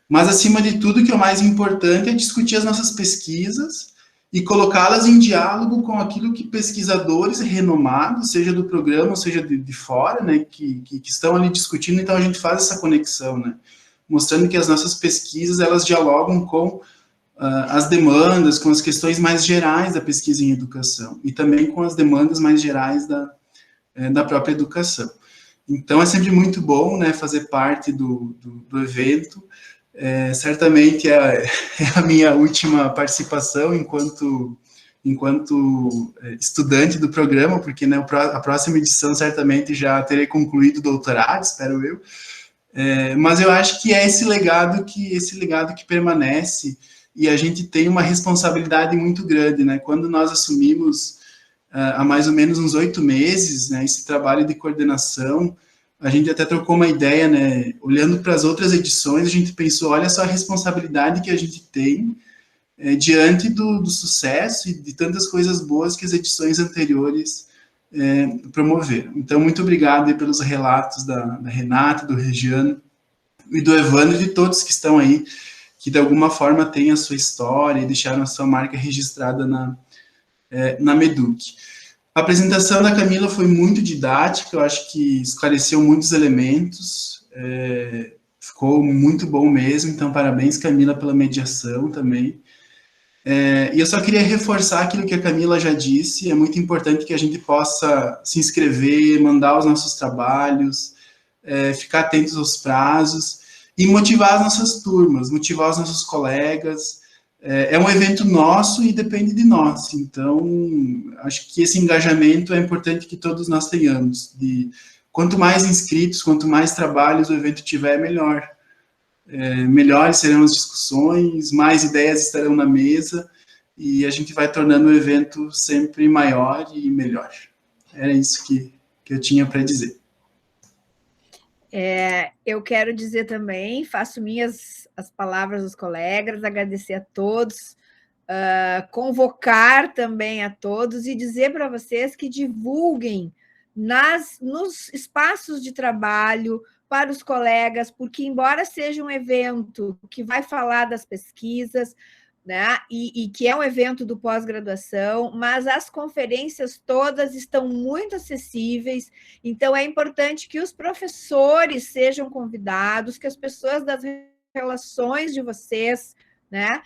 mas acima de tudo o que é o mais importante é discutir as nossas pesquisas e colocá-las em diálogo com aquilo que pesquisadores renomados, seja do programa, seja de fora, né, que estão ali discutindo, então a gente faz essa conexão, né, mostrando que as nossas pesquisas, elas dialogam com as demandas, com as questões mais gerais da pesquisa em educação, e também com as demandas mais gerais da própria educação. Então, é sempre muito bom, né, fazer parte do evento. Certamente é a minha última participação enquanto estudante do programa, porque, né, a próxima edição certamente já terei concluído o doutorado, espero eu. Mas eu acho que é esse legado que permanece, e a gente tem uma responsabilidade muito grande, né? Quando nós assumimos, há mais ou menos uns 8 meses, né, esse trabalho de coordenação, a gente até trocou uma ideia, né? Olhando para as outras edições, a gente pensou, olha só a responsabilidade que a gente tem diante do sucesso e de tantas coisas boas que as edições anteriores promoveram. Então, muito obrigado aí pelos relatos da Renata, do Regiano e do Evandro e de todos que estão aí, que de alguma forma têm a sua história e deixaram a sua marca registrada na Meduc. A apresentação da Camila foi muito didática, eu acho que esclareceu muitos elementos, ficou muito bom mesmo, então parabéns, Camila, pela mediação também. E eu só queria reforçar aquilo que a Camila já disse, é muito importante que a gente possa se inscrever, mandar os nossos trabalhos, ficar atentos aos prazos e motivar as nossas turmas, motivar os nossos colegas. É um evento nosso e depende de nós, então acho que esse engajamento é importante que todos nós tenhamos. Quanto mais inscritos, quanto mais trabalhos o evento tiver, melhor. Melhores serão as discussões, mais ideias estarão na mesa e a gente vai tornando o evento sempre maior e melhor. Era isso que eu tinha para dizer. Eu quero dizer também, faço minhas as palavras dos colegas, agradecer a todos, convocar também a todos e dizer para vocês que divulguem nos espaços de trabalho, para os colegas, porque embora seja um evento que vai falar das pesquisas, né, e que é um evento do pós-graduação, mas as conferências todas estão muito acessíveis, então é importante que os professores sejam convidados, que as pessoas das relações de vocês, né,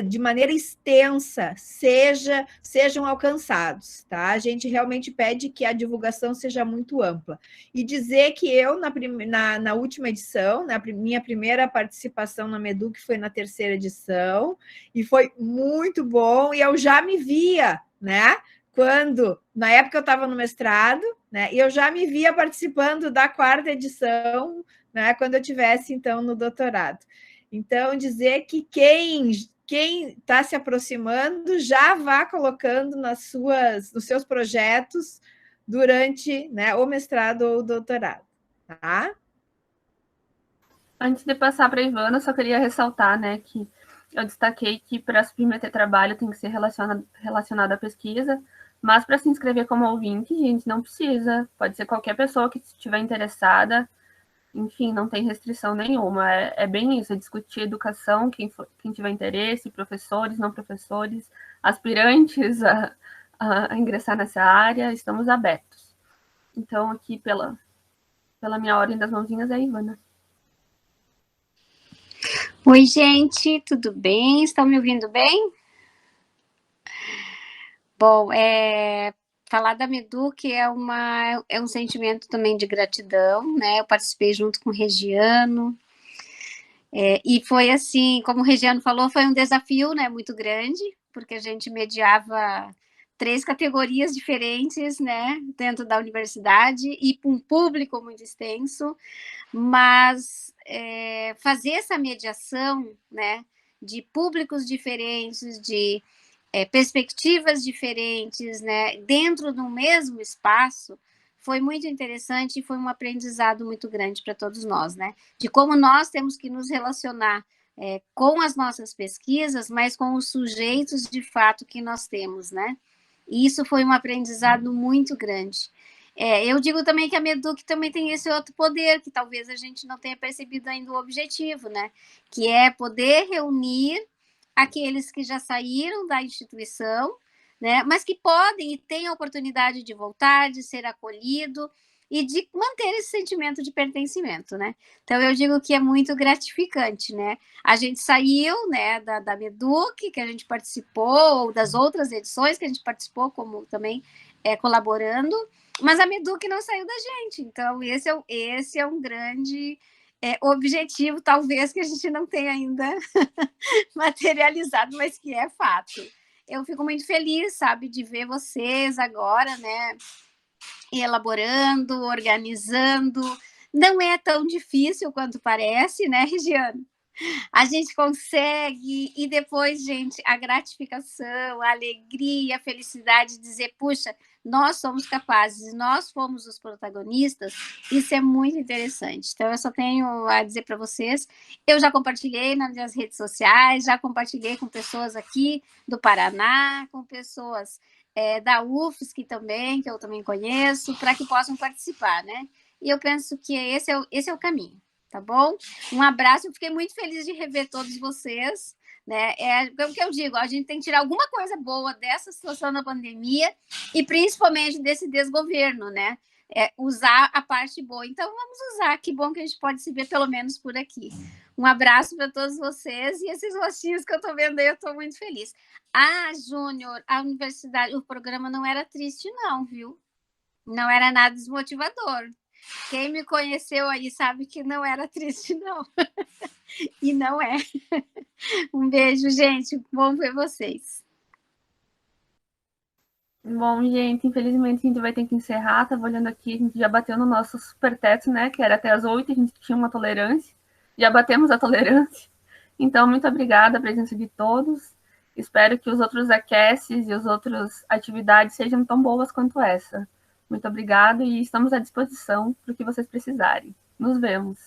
de maneira extensa, sejam alcançados, tá? A gente realmente pede que a divulgação seja muito ampla. E dizer que eu, na última edição, na minha primeira participação na Meduc foi na 3ª edição, e foi muito bom, e eu já me via, né? Na época eu estava no mestrado, né? E eu já me via participando da 4ª edição, né? Quando eu tivesse, então, no doutorado. Então, dizer que quem está se aproximando já vá colocando nos seus projetos durante, né, o mestrado ou o doutorado, tá? Antes de passar para a Ivana, só queria ressaltar, né, que eu destaquei que para submeter trabalho tem que ser relacionado à pesquisa, mas para se inscrever como ouvinte, gente, não precisa. Pode ser qualquer pessoa que estiver interessada. Enfim, não tem restrição nenhuma. É bem isso, é discutir educação, quem tiver interesse, professores, não professores, aspirantes a ingressar nessa área, estamos abertos. Então, aqui, pela minha ordem das mãozinhas, é a Ivana. Oi, gente, tudo bem? Estão me ouvindo bem? Bom, falar da Meduc é um sentimento também de gratidão, né? Eu participei junto com o Regiano, e foi assim, como o Regiano falou, foi um desafio, né, muito grande, porque a gente mediava 3 categorias diferentes, né, dentro da universidade, e com um público muito extenso, mas fazer essa mediação, né, de públicos diferentes, de perspectivas diferentes, né, dentro do mesmo espaço, foi muito interessante e foi um aprendizado muito grande para todos nós, né, de como nós temos que nos relacionar com as nossas pesquisas, mas com os sujeitos de fato que nós temos, né, e isso foi um aprendizado muito grande. Eu digo também que a Meduc também tem esse outro poder, que talvez a gente não tenha percebido ainda o objetivo, né, que é poder reunir aqueles que já saíram da instituição, né, mas que podem e têm a oportunidade de voltar, de ser acolhido e de manter esse sentimento de pertencimento, né. Então, eu digo que é muito gratificante, né. A gente saiu, né, da Meduc, que a gente participou, ou das outras edições que a gente participou, como também colaborando, mas a Meduc não saiu da gente. Então, esse é um grande objetivo, talvez, que a gente não tenha ainda materializado, mas que é fato. Eu fico muito feliz, sabe, de ver vocês agora, né, elaborando, organizando, Não é tão difícil quanto parece, né, Regiane? A gente consegue, e depois, gente, a gratificação, a alegria, a felicidade de dizer, puxa, nós somos capazes, nós fomos os protagonistas, isso é muito interessante. Então, eu só tenho a dizer para vocês, eu já compartilhei nas minhas redes sociais, já compartilhei com pessoas aqui do Paraná, com pessoas da UFSC também, que eu também conheço, para que possam participar, né? E eu penso que esse é o caminho. Tá bom? Um abraço, eu fiquei muito feliz de rever todos vocês, né? O que eu digo, a gente tem que tirar alguma coisa boa dessa situação da pandemia e principalmente desse desgoverno, né? Usar a parte boa. Então, vamos usar, que bom que a gente pode se ver pelo menos por aqui. Um abraço para todos vocês e esses rostinhos que eu tô vendo aí, eu tô muito feliz. Ah, Júnior, a universidade, o programa não era triste não, viu? Não era nada desmotivador. Quem me conheceu aí sabe que não era triste, não. E não é. Um beijo, gente. Bom ver vocês. Bom, gente, infelizmente a gente vai ter que encerrar. Tava olhando aqui, a gente já bateu no nosso super teto, né? Que era até as 8, a gente tinha uma tolerância. Já batemos a tolerância. Então, muito obrigada a presença de todos. Espero que os outros aqueces e as outras atividades sejam tão boas quanto essa. Muito obrigada e estamos à disposição para o que vocês precisarem. Nos vemos.